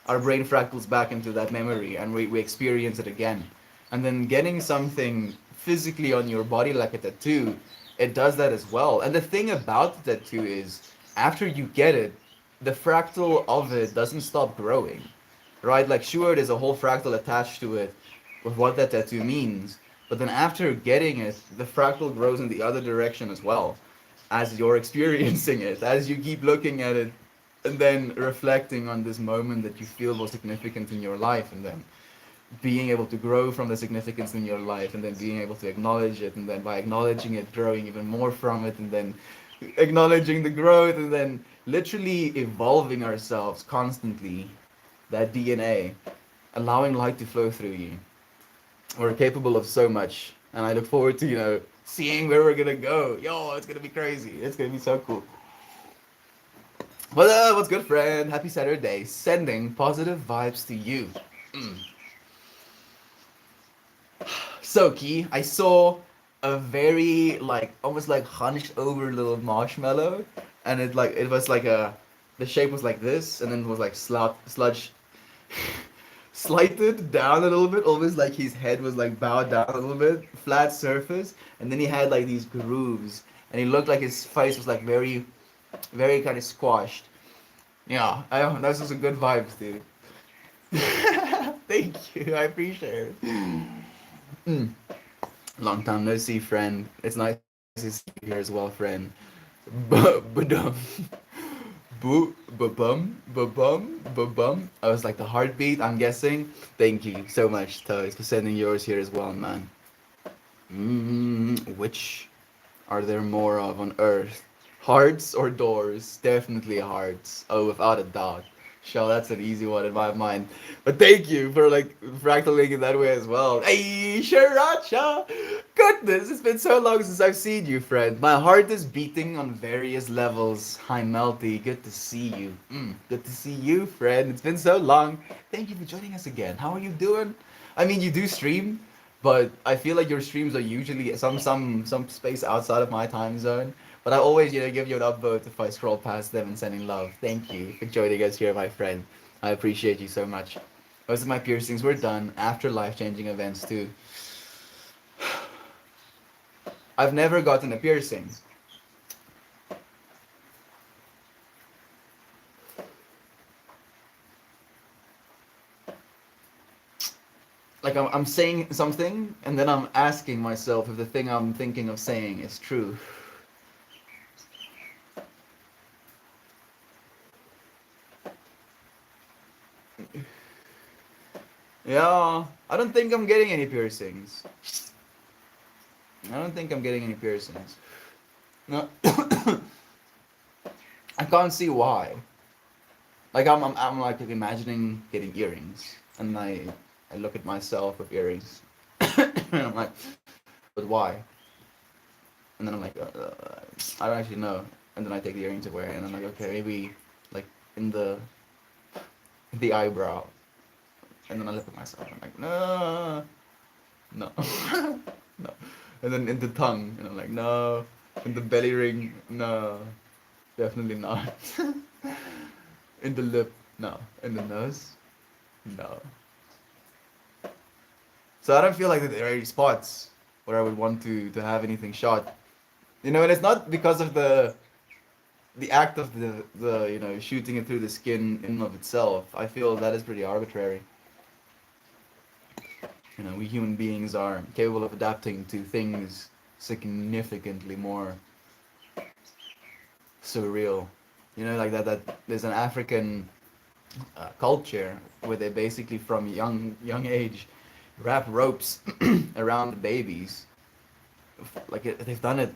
our brain fractals back into that memory and we experience it again. And then getting something physically on your body like a tattoo, it does that as well. And the thing about the tattoo is, after you get it, the fractal of it doesn't stop growing, right? Like, sure, there's a whole fractal attached to it with what that tattoo means, but then after getting it, the fractal grows in the other direction as well as you're experiencing it, as you keep looking at it and then reflecting on this moment that you feel was significant in your life, and then being able to grow from the significance in your life, and then being able to acknowledge it, and then by acknowledging it growing even more from it, and then acknowledging the growth, and then literally evolving ourselves constantly, that DNA, allowing light to flow through you. We're capable of so much, and I look forward to seeing where we're gonna go. Yo, it's gonna be crazy. It's gonna be so cool. What's good, friend? Happy Saturday. Sending positive vibes to you. Mm. So, Key, I saw a very, like, almost like hunched over little marshmallow, and it was like the shape was like this, and then it was like sludge, slighted down a little bit, almost like his head was like bowed down a little bit, flat surface, and then he had like these grooves, and he looked like his face was like very, very kind of squashed. Yeah, those are some good vibes, dude. Thank you, I appreciate it. Mm. Long time no see, friend. It's nice to see you here as well, friend. Ba-dum. Ba-bum. I was like the heartbeat, I'm guessing. Thank you so much, Toys, for sending yours here as well, man. Which are there more of on Earth? Hearts or doors? Definitely hearts. Oh, without a doubt. Shell, that's an easy one in my mind. But thank you for like fractaling it that way as well. Hey, Shiracha! Goodness, it's been so long since I've seen you, friend. My heart is beating on various levels. Hi, Melty. Good to see you. Good to see you, friend. It's been so long. Thank you for joining us again. How are you doing? I mean, you do stream, but I feel like your streams are usually some space outside of my time zone. But I always, give you an upvote if I scroll past them and sending love. Thank you for joining us here, my friend. I appreciate you so much. Most of my piercings were done after life-changing events too. I've never gotten a piercing. Like I'm saying something, and then I'm asking myself if the thing I'm thinking of saying is true. Yeah, I don't think I'm getting any piercings. I don't think I'm getting any piercings. No, I can't see why. Like I'm like imagining getting earrings, and I look at myself with earrings, and I'm like, but why? And then I'm like, I don't actually know. And then I take the earrings away, and I'm like, okay, maybe like in the eyebrow. And then I look at myself, and I'm like, no, no, no. And then in the tongue, and I'm like, no. In the belly ring, no, definitely not. In the lip. No. In the nose? No. So I don't feel like that there are any spots where I would want to have anything shot. You know, and it's not because of the act of the shooting it through the skin in and of itself. I feel that is pretty arbitrary. You know, we human beings are capable of adapting to things significantly more surreal. You know, like that there's an African culture where they basically from young age wrap ropes around the babies. Like they've done it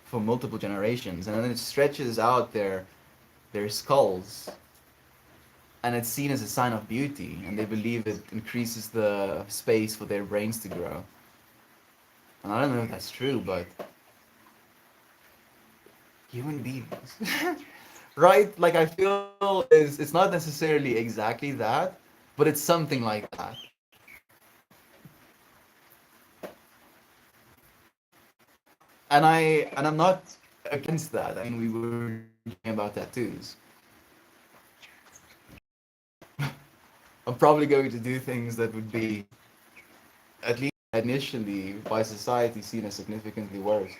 for multiple generations, and then it stretches out their skulls, and it's seen as a sign of beauty, and they believe it increases the space for their brains to grow. And I don't know if that's true, but human beings, right? Like I feel is it's not necessarily exactly that, but it's something like that. And I'm not against that. I mean, we were talking about tattoos. I'm probably going to do things that would be, at least initially, by society seen as significantly worse.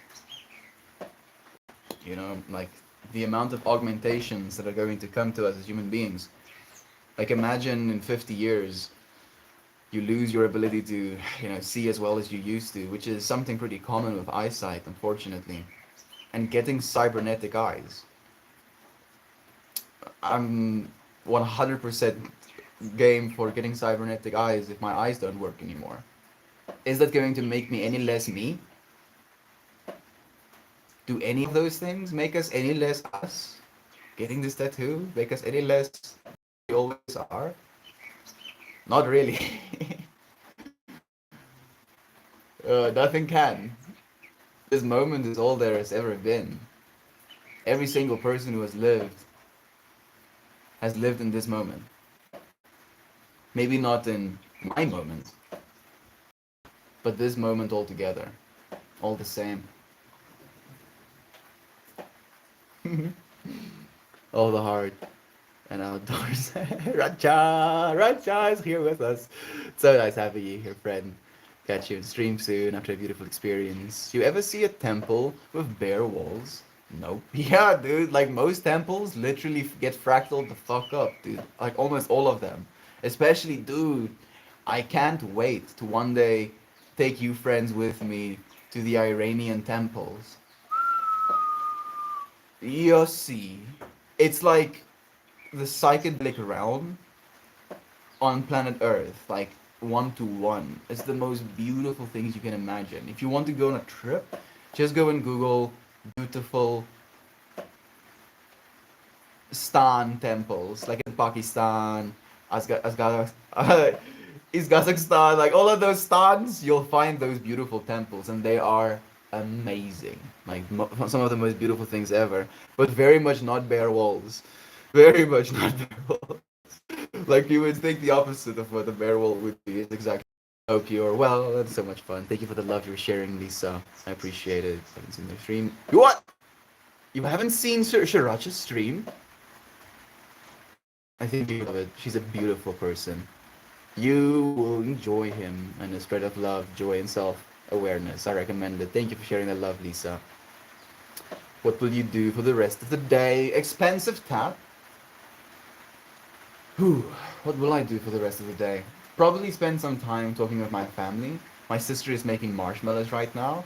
You know, like the amount of augmentations that are going to come to us as human beings. Like imagine in 50 years, you lose your ability to, see as well as you used to, which is something pretty common with eyesight, unfortunately. And getting cybernetic eyes. I'm 100% game for getting cybernetic eyes if my eyes don't work anymore. Is that going to make me any less me? Do any of those things make us any less us? Getting this tattoo make us any less we always are? Not really. Nothing can. This moment is all there has ever been. Every single person who has lived in this moment. Maybe not in my moment, but this moment altogether. All the same. All the heart and outdoors. Raja is here with us. So nice having you here, friend. Catch you in stream soon after a beautiful experience. You ever see a temple with bare walls? Nope. Yeah, dude. Like most temples, literally get fractaled the fuck up, dude. Like almost all of them. Especially, dude. I can't wait to one day take you friends with me to the Iranian temples. You see, it's like the psychedelic realm on planet Earth, like one to one. It's the most beautiful things you can imagine. If you want to go on a trip, just go and Google beautiful Stan temples, like in Pakistan, East Kazakhstan, like all of those stans, you'll find those beautiful temples, and they are amazing. Like some of the most beautiful things ever, but very much not bare walls. Very much not bare walls. Like you would think the opposite of what a bare wall would be. It's exactly so pure. Well, that's so much fun. Thank you for the love you're sharing, Lisa. I appreciate it. I haven't seen the stream. You what? You haven't seen Shiracha's stream? I think you love it. She's a beautiful person. You will enjoy him and a spread of love, joy, and self-awareness. I recommend it. Thank you for sharing the love, Lisa. What will you do for the rest of the day? Expensive tap. Whew. What will I do for the rest of the day? Probably spend some time talking with my family. My sister is making marshmallows right now,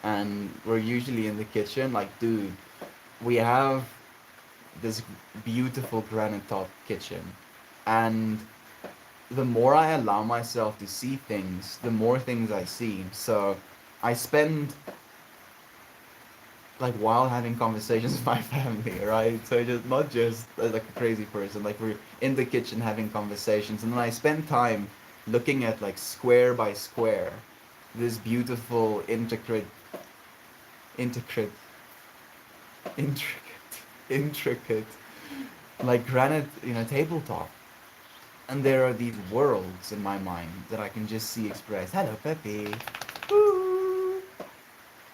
and we're usually in the kitchen. Like, dude, we have this beautiful granite top kitchen, and the more I allow myself to see things, the more things I see. So I spend like while having conversations with my family, right? So just not just like a crazy person, like we're in the kitchen having conversations, and then I spend time looking at like square by square this beautiful intricate intricate intricate like granite tabletop, and there are these worlds in my mind that I can just see expressed. Hello, Pepe. Ooh,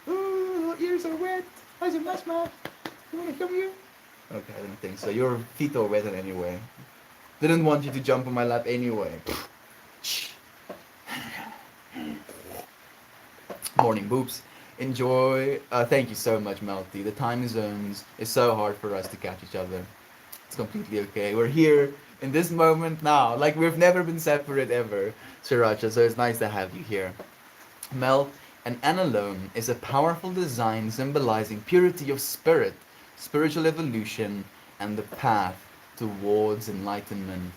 ooh, ears are wet. How's your much, man? You wanna come here? Okay, I don't think so. Your feet are wet anyway. Didn't want you to jump on my lap anyway. Morning boobs. Enjoy. Thank you so much, Melty. The time zones is so hard for us to catch each other. It's completely okay. We're here in this moment now. Like we've never been separate ever, Sriracha. So it's nice to have you here. Mel, an analome is a powerful design symbolizing purity of spirit, spiritual evolution, and the path towards enlightenment.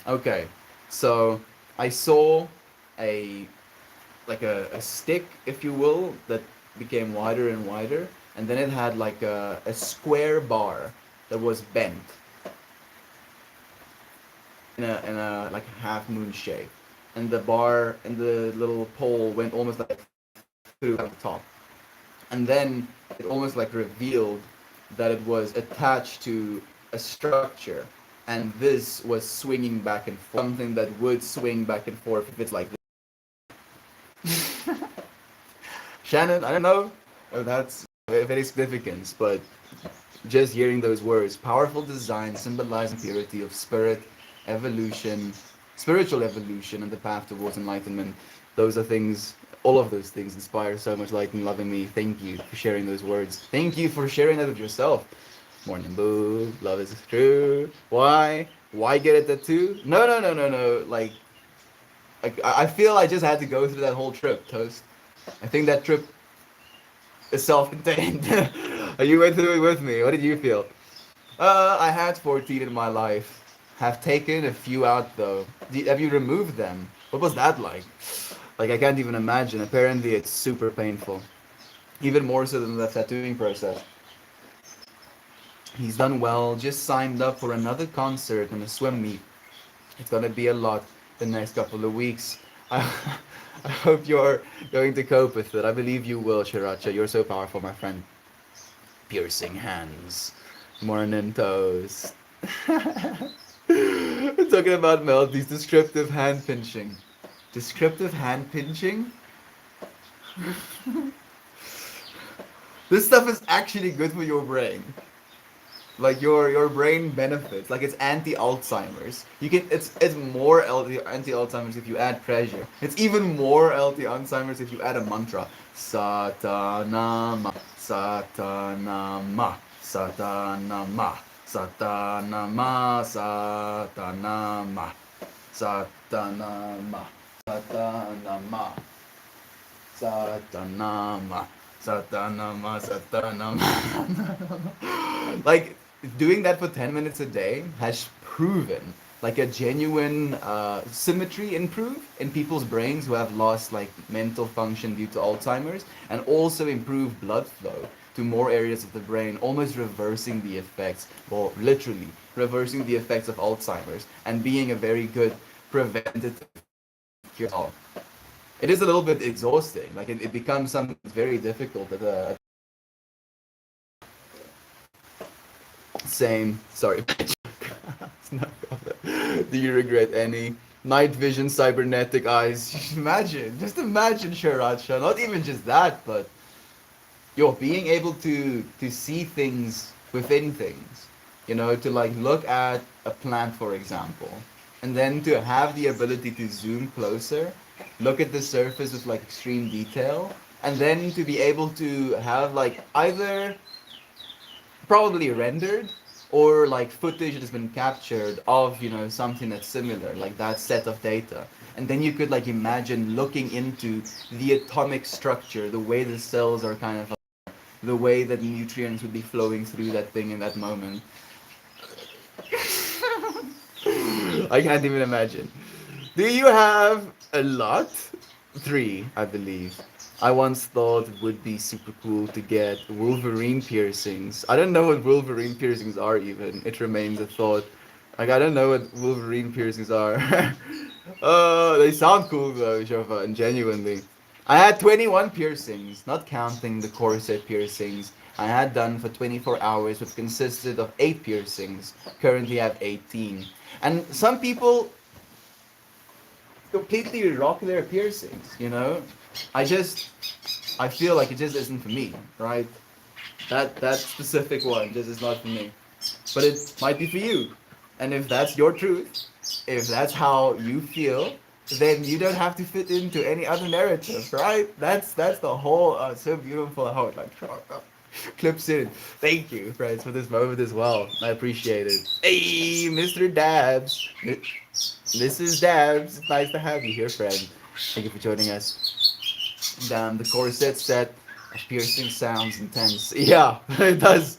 Okay, so I saw a a stick, if you will, that became wider and wider, and then it had like a square bar that was bent in a like half moon shape, and the bar and the little pole went almost like through the top, and then it almost like revealed that it was attached to a structure, and this was swinging back and forth, something that would swing back and forth if it's like this. Shannon, I don't know if that's if any significance, but just hearing those words, powerful design symbolizing purity of spirit, evolution, spiritual evolution, and the path towards enlightenment. Those are things, all of those things inspire so much light and loving me. Thank you for sharing those words. Thank you for sharing that with yourself. Morning boo, love is true. Why? Why get a tattoo? No, no, no, no, no. I feel I just had to go through that whole trip, Toast. I think that trip is self-contained. You went through it with me. What did you feel? I had 14 in my life. Have taken a few out though. Have you removed them? What was that like? Like I can't even imagine. Apparently it's super painful. Even more so than the tattooing process. He's done well. Just signed up for another concert and a swim meet. It's gonna be a lot the next couple of weeks. I, I hope you're going to cope with it. I believe you will, Shiracha. You're so powerful, my friend. Piercing hands. Morning toast. Talking about Melty's descriptive hand pinching. Descriptive hand pinching? This stuff is actually good for your brain. Like your brain benefits. Like it's anti-Alzheimer's. You can it's more anti-Alzheimer's if you add pressure. It's even more anti-Alzheimer's if you add a mantra. Satanama, Satanama, Satanama, Satanama, Satanama, Satanama, Satanama, Satanama, Satanama, Satanama. Like doing that for 10 minutes a day has proven like a genuine symmetry improve in people's brains who have lost like mental function due to Alzheimer's, and also improve blood flow to more areas of the brain, almost reversing the effects, or literally reversing the effects of Alzheimer's, and being a very good preventative cure. It is a little bit exhausting. Like it becomes something very difficult at a same. Sorry. Do you regret any night vision cybernetic eyes? Just imagine, Sharacha. Not even just that, but you're being able to see things within things. You know, to like look at a plant, for example, and then to have the ability to zoom closer, look at the surface with like extreme detail, and then to be able to have like either probably rendered or like footage that has been captured of something that's similar, like that set of data, and then you could like imagine looking into the atomic structure, the way the cells are kind of the way that nutrients would be flowing through that thing in that moment. I can't even imagine. Do you have a lot? Three, I believe. I once thought it would be super cool to get Wolverine piercings. I don't know what Wolverine piercings are even. It remains a thought. Like I don't know what Wolverine piercings are. They sound cool though, Shofa, and genuinely. I had 21 piercings, not counting the corset piercings I had done for 24 hours, which consisted of 8 piercings. Currently I have 18. And some people completely rock their piercings, I feel like it just isn't for me, right? That specific one just is not for me. But it might be for you. And if that's your truth, if that's how you feel, then you don't have to fit into any other narrative, right? That's the whole so beautiful how it like clips in. Thank you, friends, for this moment as well. I appreciate it. Hey, Mr. Dabs. Mrs. Dabs, it's nice to have you here, friend. Thank you for joining us. Damn, the corset set of piercing sounds intense. Yeah, it does.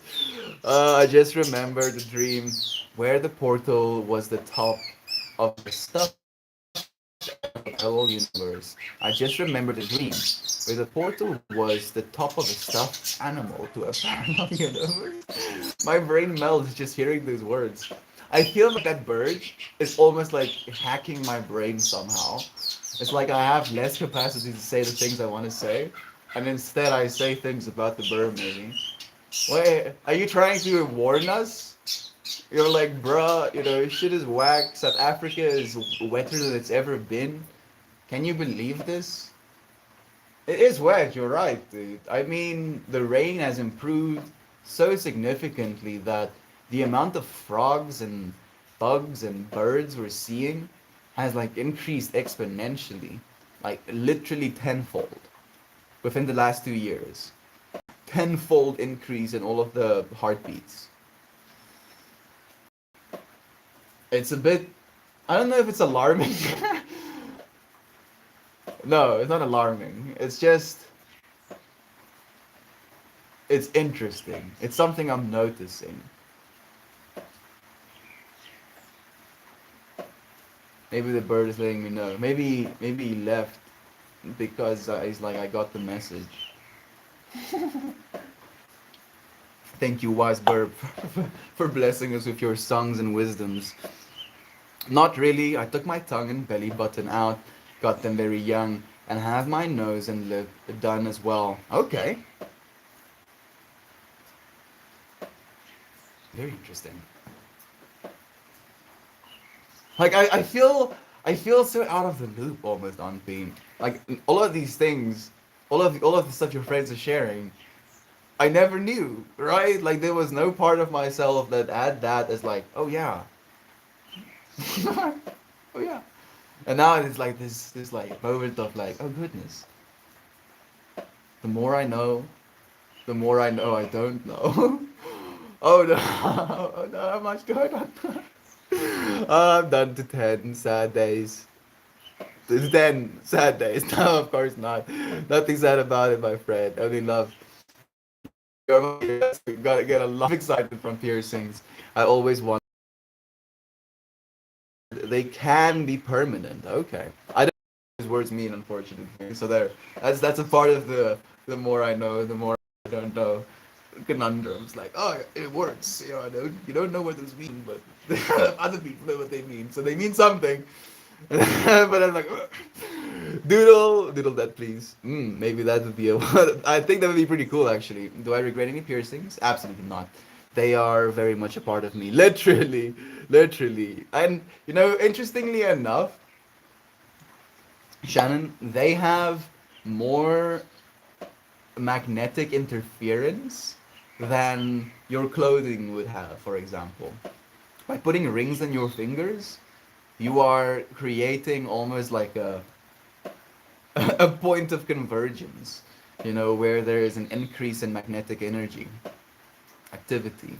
I just remember the dream where the portal was the top of the stuffed parallel universe. I just remember the dream where the portal was the top of a stuffed animal to a parallel universe. My brain melts just hearing those words. I feel like that bird is almost like hacking my brain somehow. It's like I have less capacity to say the things I want to say, and instead I say things about the bird maybe. Wait, are you trying to warn us? You're like, bruh, shit is whack. South Africa is wetter than it's ever been. Can you believe this? It is wet, you're right, dude. I mean, the rain has improved so significantly that the amount of frogs and bugs and birds we're seeing has like increased exponentially, like literally tenfold within the last 2 years. Tenfold increase in all of the heartbeats. It's a bit, I don't know if it's alarming. No, it's not alarming. It's just, it's interesting. It's something I'm noticing. Maybe the bird is letting me know. Maybe he left because he's like, I got the message. Thank you, wise bird, for blessing us with your songs and wisdoms. Not really. I took my tongue and belly button out, got them very young, and have my nose and lip done as well. Okay. Very interesting. Like I feel so out of the loop almost on theme. Like all of these things, all of the stuff your friends are sharing, I never knew, right? Like there was no part of myself that had that as like, oh yeah. Oh yeah. And now it's like this like moment of like, oh goodness. The more I know, the more I know I don't know. Oh no, oh no, how much going on? I'm done to 10 sad days. It's 10 sad days. No, of course not. Nothing sad about it, my friend. Only love. You gotta get a lot excited from piercings. I always want. They can be permanent. Okay. I don't know what these words mean, unfortunately. So there. That's a part of the more I know, the more I don't know conundrums. Like, oh, it works. You don't know what those mean, but other people know what they mean. So they mean something. But I'm like, doodle that, please. Maybe that would be a. I think that would be pretty cool, actually. Do I regret any piercings? Absolutely not. They are very much a part of me, literally, literally. And interestingly enough, Shannon, they have more magnetic interference than your clothing would have, for example. By putting rings on your fingers, you are creating almost like a point of convergence, where there is an increase in magnetic energy activity.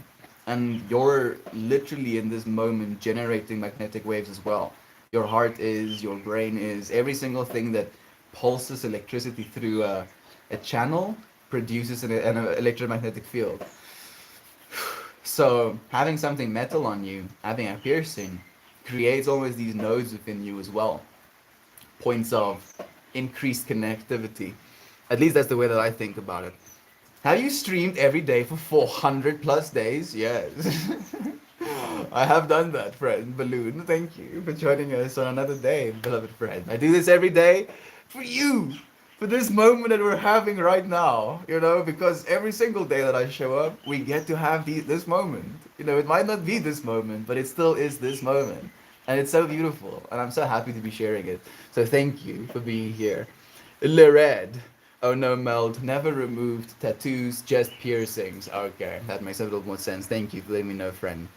And you're literally in this moment generating magnetic waves as well. Your heart is, your brain is, every single thing that pulses electricity through a channel produces an electromagnetic field. So having something metal on you, having a piercing, creates always these nodes within you as well. Points of increased connectivity. At least that's the way that I think about it. Have you streamed every day for 400 plus days? Yes. I have done that, friend. Balloon, thank you for joining us on another day, beloved friend. I do this every day for you, for this moment that we're having right now, because every single day that I show up, we get to have this moment. It might not be this moment, but it still is this moment. And it's so beautiful, and I'm so happy to be sharing it. So thank you for being here. Le Red, Oh no, Meld, never removed tattoos, just piercings. Okay, that makes a little more sense. Thank you for letting me know, friend.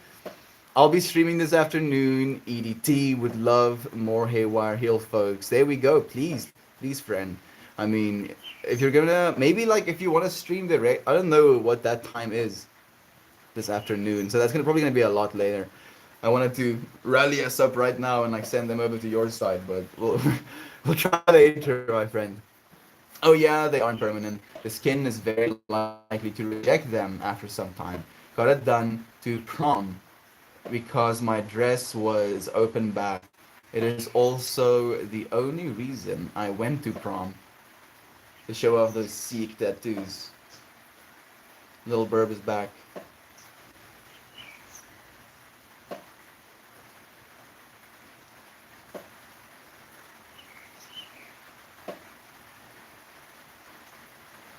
I'll be streaming this afternoon. EDT would love more Haywire Hill, folks. There we go. Please, please, friend. I mean, if you're gonna maybe like if you want to stream I don't know what that time is this afternoon, so that's gonna probably gonna be a lot later. I wanted to rally us up right now and like send them over to your side, but we'll we'll try later, my friend. Oh yeah, they aren't permanent. The skin is very likely to reject them after some time. Got it done to prom because my dress was open back. It is also the only reason I went to prom to show off those Sikh tattoos. Little Burb is back.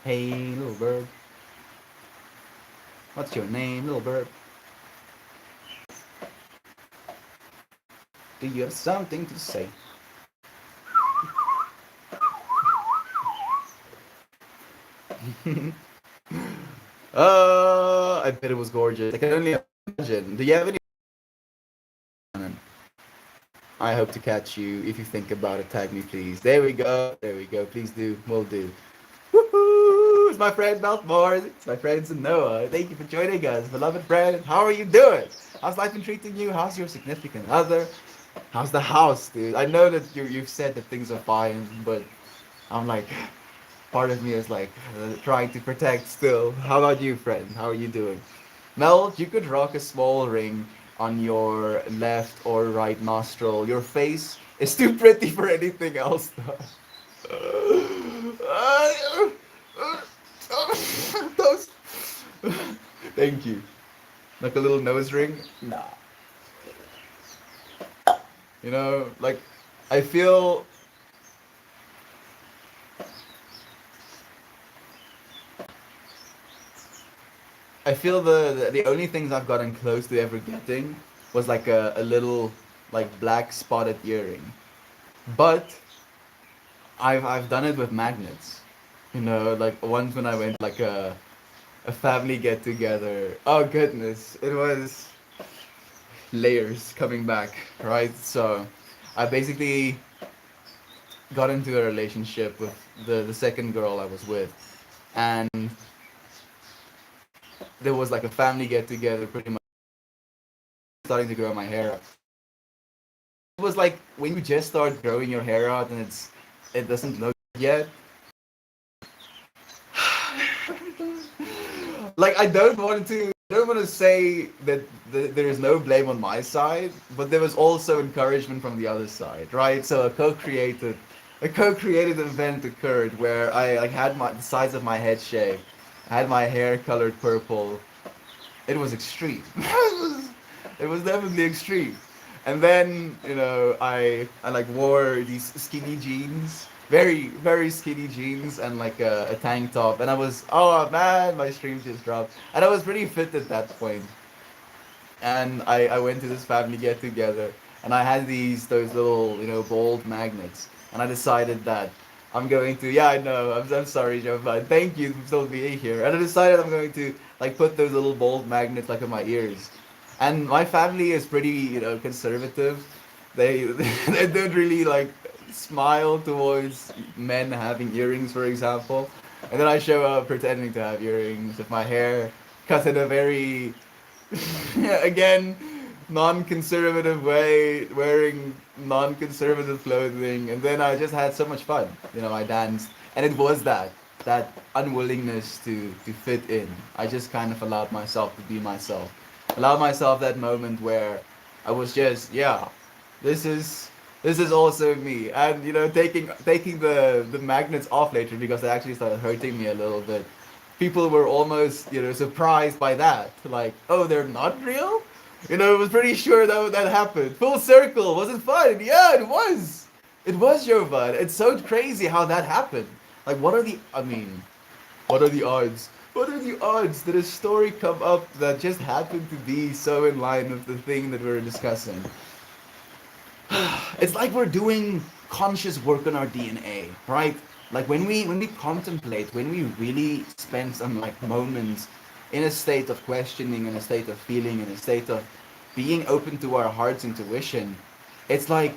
Hey, little bird. What's your name, little bird? Do you have something to say? I bet it was gorgeous. I can only imagine. Do you have any? I hope to catch you. If you think about it, tag me, please. There we go. There we go. Please do. Will do. Woohoo! It's my friend Baltimore. It's my friend Noah. Thank you for joining us, beloved friend. How are you doing? How's life been treating you? How's your significant other? How's the house, dude? I know that you've said that things are fine, but I'm like, part of me is like trying to protect still. How about you, friend? How are you doing? Mel, you could rock a small ring on your left or right nostril. Your face is too pretty for anything else, though. Those. Thank you. Like a little nose ring? Nah. You know, like, I feel. I feel the only things I've gotten close to ever getting was like a little like black spotted earring. But I've done it with magnets. You know, like once when I went like a family get together. Oh goodness, it was layers coming back, right? So I basically got into a relationship with the second girl I was with, and there was like a family get together pretty much starting to grow my hair out. It was like when you just start growing your hair out and it doesn't look yet. Like I don't want to say that there is no blame on my side, but there was also encouragement from the other side, right? So a co-created event occurred where I like had the sides of my head shaved, I had my hair colored purple. It was extreme. It was definitely extreme. And then, you know, I like wore these skinny jeans, very skinny jeans, and like a tank top. And I was, oh man, my stream just dropped. And I was pretty fit at that point. And I went to this family get together, and I had those little, you know, bold magnets. And I decided that I'm going to, yeah, I know, I'm sorry, Joe, but thank you for still being here. And I decided I'm going to like put those little bold magnets like in my ears. And my family is pretty, you know, conservative. They they don't really like smile towards men having earrings, for example. And then I show up pretending to have earrings with my hair cut in a very, again, non-conservative way, wearing non-conservative clothing. And then I just had so much fun. You know, I danced, and it was that unwillingness to fit in. I just kind of allowed myself to be myself. Allowed myself that moment where I was just, yeah, this is this is also me. And you know, taking the magnets off later because they actually started hurting me a little bit. People were almost, you know, surprised by that. Like, oh, they're not real? You know, I was pretty sure that happened. Full circle. Was it fun? Yeah, it was. It was your fun. It's so crazy how that happened. Like, I mean, what are the odds? What are the odds that a story come up that just happened to be so in line with the thing that we were discussing? It's like we're doing conscious work on our DNA, right? Like when we contemplate, when we really spend some like moments in a state of questioning, in a state of feeling, in a state of being open to our heart's intuition, it's like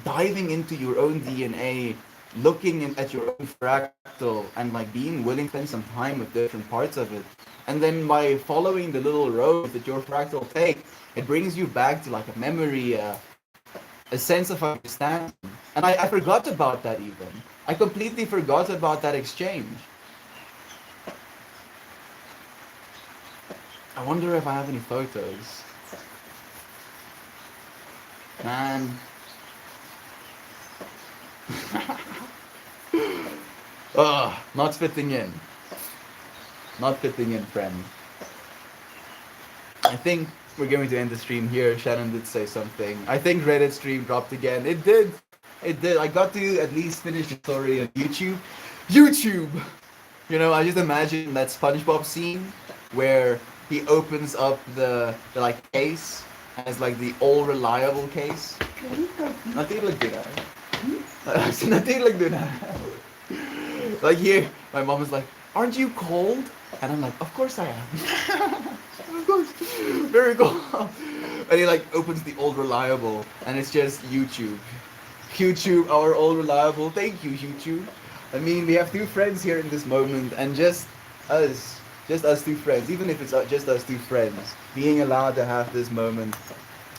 diving into your own DNA, looking at your own fractal, and like being willing to spend some time with different parts of it. And then by following the little road that your fractal take, it brings you back to like a memory, a sense of understanding. And I forgot about that even. I completely forgot about that exchange. I wonder if I have any photos. Man. Ugh, not fitting in. Not fitting in, friend. I think we're going to end the stream here. Shannon did say something. I think Reddit stream dropped again. It did. It did. I got to at least finish the story on YouTube. YouTube! You know, I just imagine that SpongeBob scene where he opens up the like case and it's like the all reliable case. Natuurlijk din hij. Natuurlijk doen hij. Like here, my mom is like, "Aren't you cold?" And I'm like, "Of course I am." Of course. Very cool. And he like opens the old reliable and it's just YouTube. YouTube, our old reliable. Thank you, YouTube. I mean, we have two friends here in this moment and just us two friends, even if it's just us two friends, being allowed to have this moment,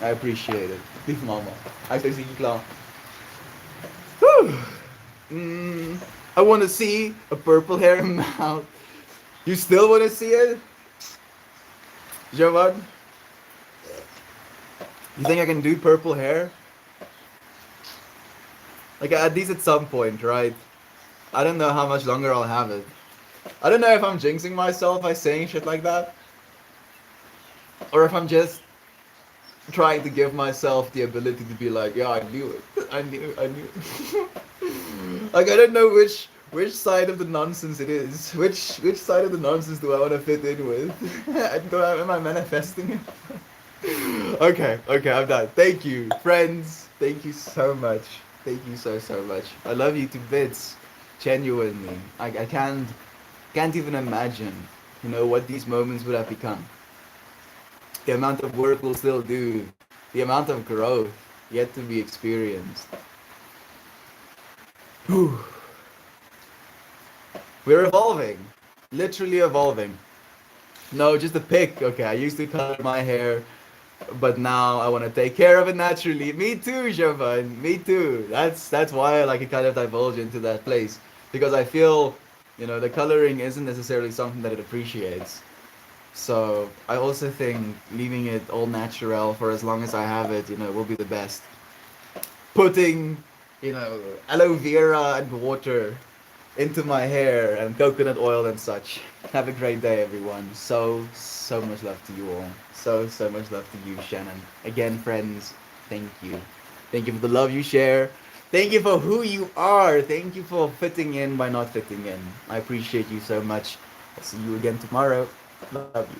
I appreciate it. Lieve mama. Hij is hier klaar. I want to see a purple hair mouth. You still want to see it? Javad? You think I can do purple hair? Like at least at some point, right? I don't know how much longer I'll have it. I don't know if I'm jinxing myself by saying shit like that. Or if I'm just trying to give myself the ability to be like, yeah, I knew it. I knew it. Like I don't know which side of the nonsense it is. Which side of the nonsense do I want to fit in with? Am I manifesting it? Okay, I'm done. Thank you, friends. Thank you so much. Thank you so much. I love you to bits. Genuinely. I can't even imagine, you know, what these moments would have become. The amount of work we'll still do, the amount of growth yet to be experienced. Whew. We're evolving. Literally evolving. No, just a pick. Okay, I used to color my hair, but now I want to take care of it naturally. Me too, Jovan. Me too. That's why I like to kind of divulge into that place. Because I feel, you know, the coloring isn't necessarily something that it appreciates. So I also think leaving it all natural for as long as I have it, you know, will be the best. Putting, you know, aloe vera and water into my hair and coconut oil and such. Have a great day, everyone. So much love to you all. So much love to you, Shannon. Again, friends, thank you. Thank you for the love you share. Thank you for who you are. Thank you for fitting in by not fitting in. I appreciate you so much. I'll see you again tomorrow. Love you.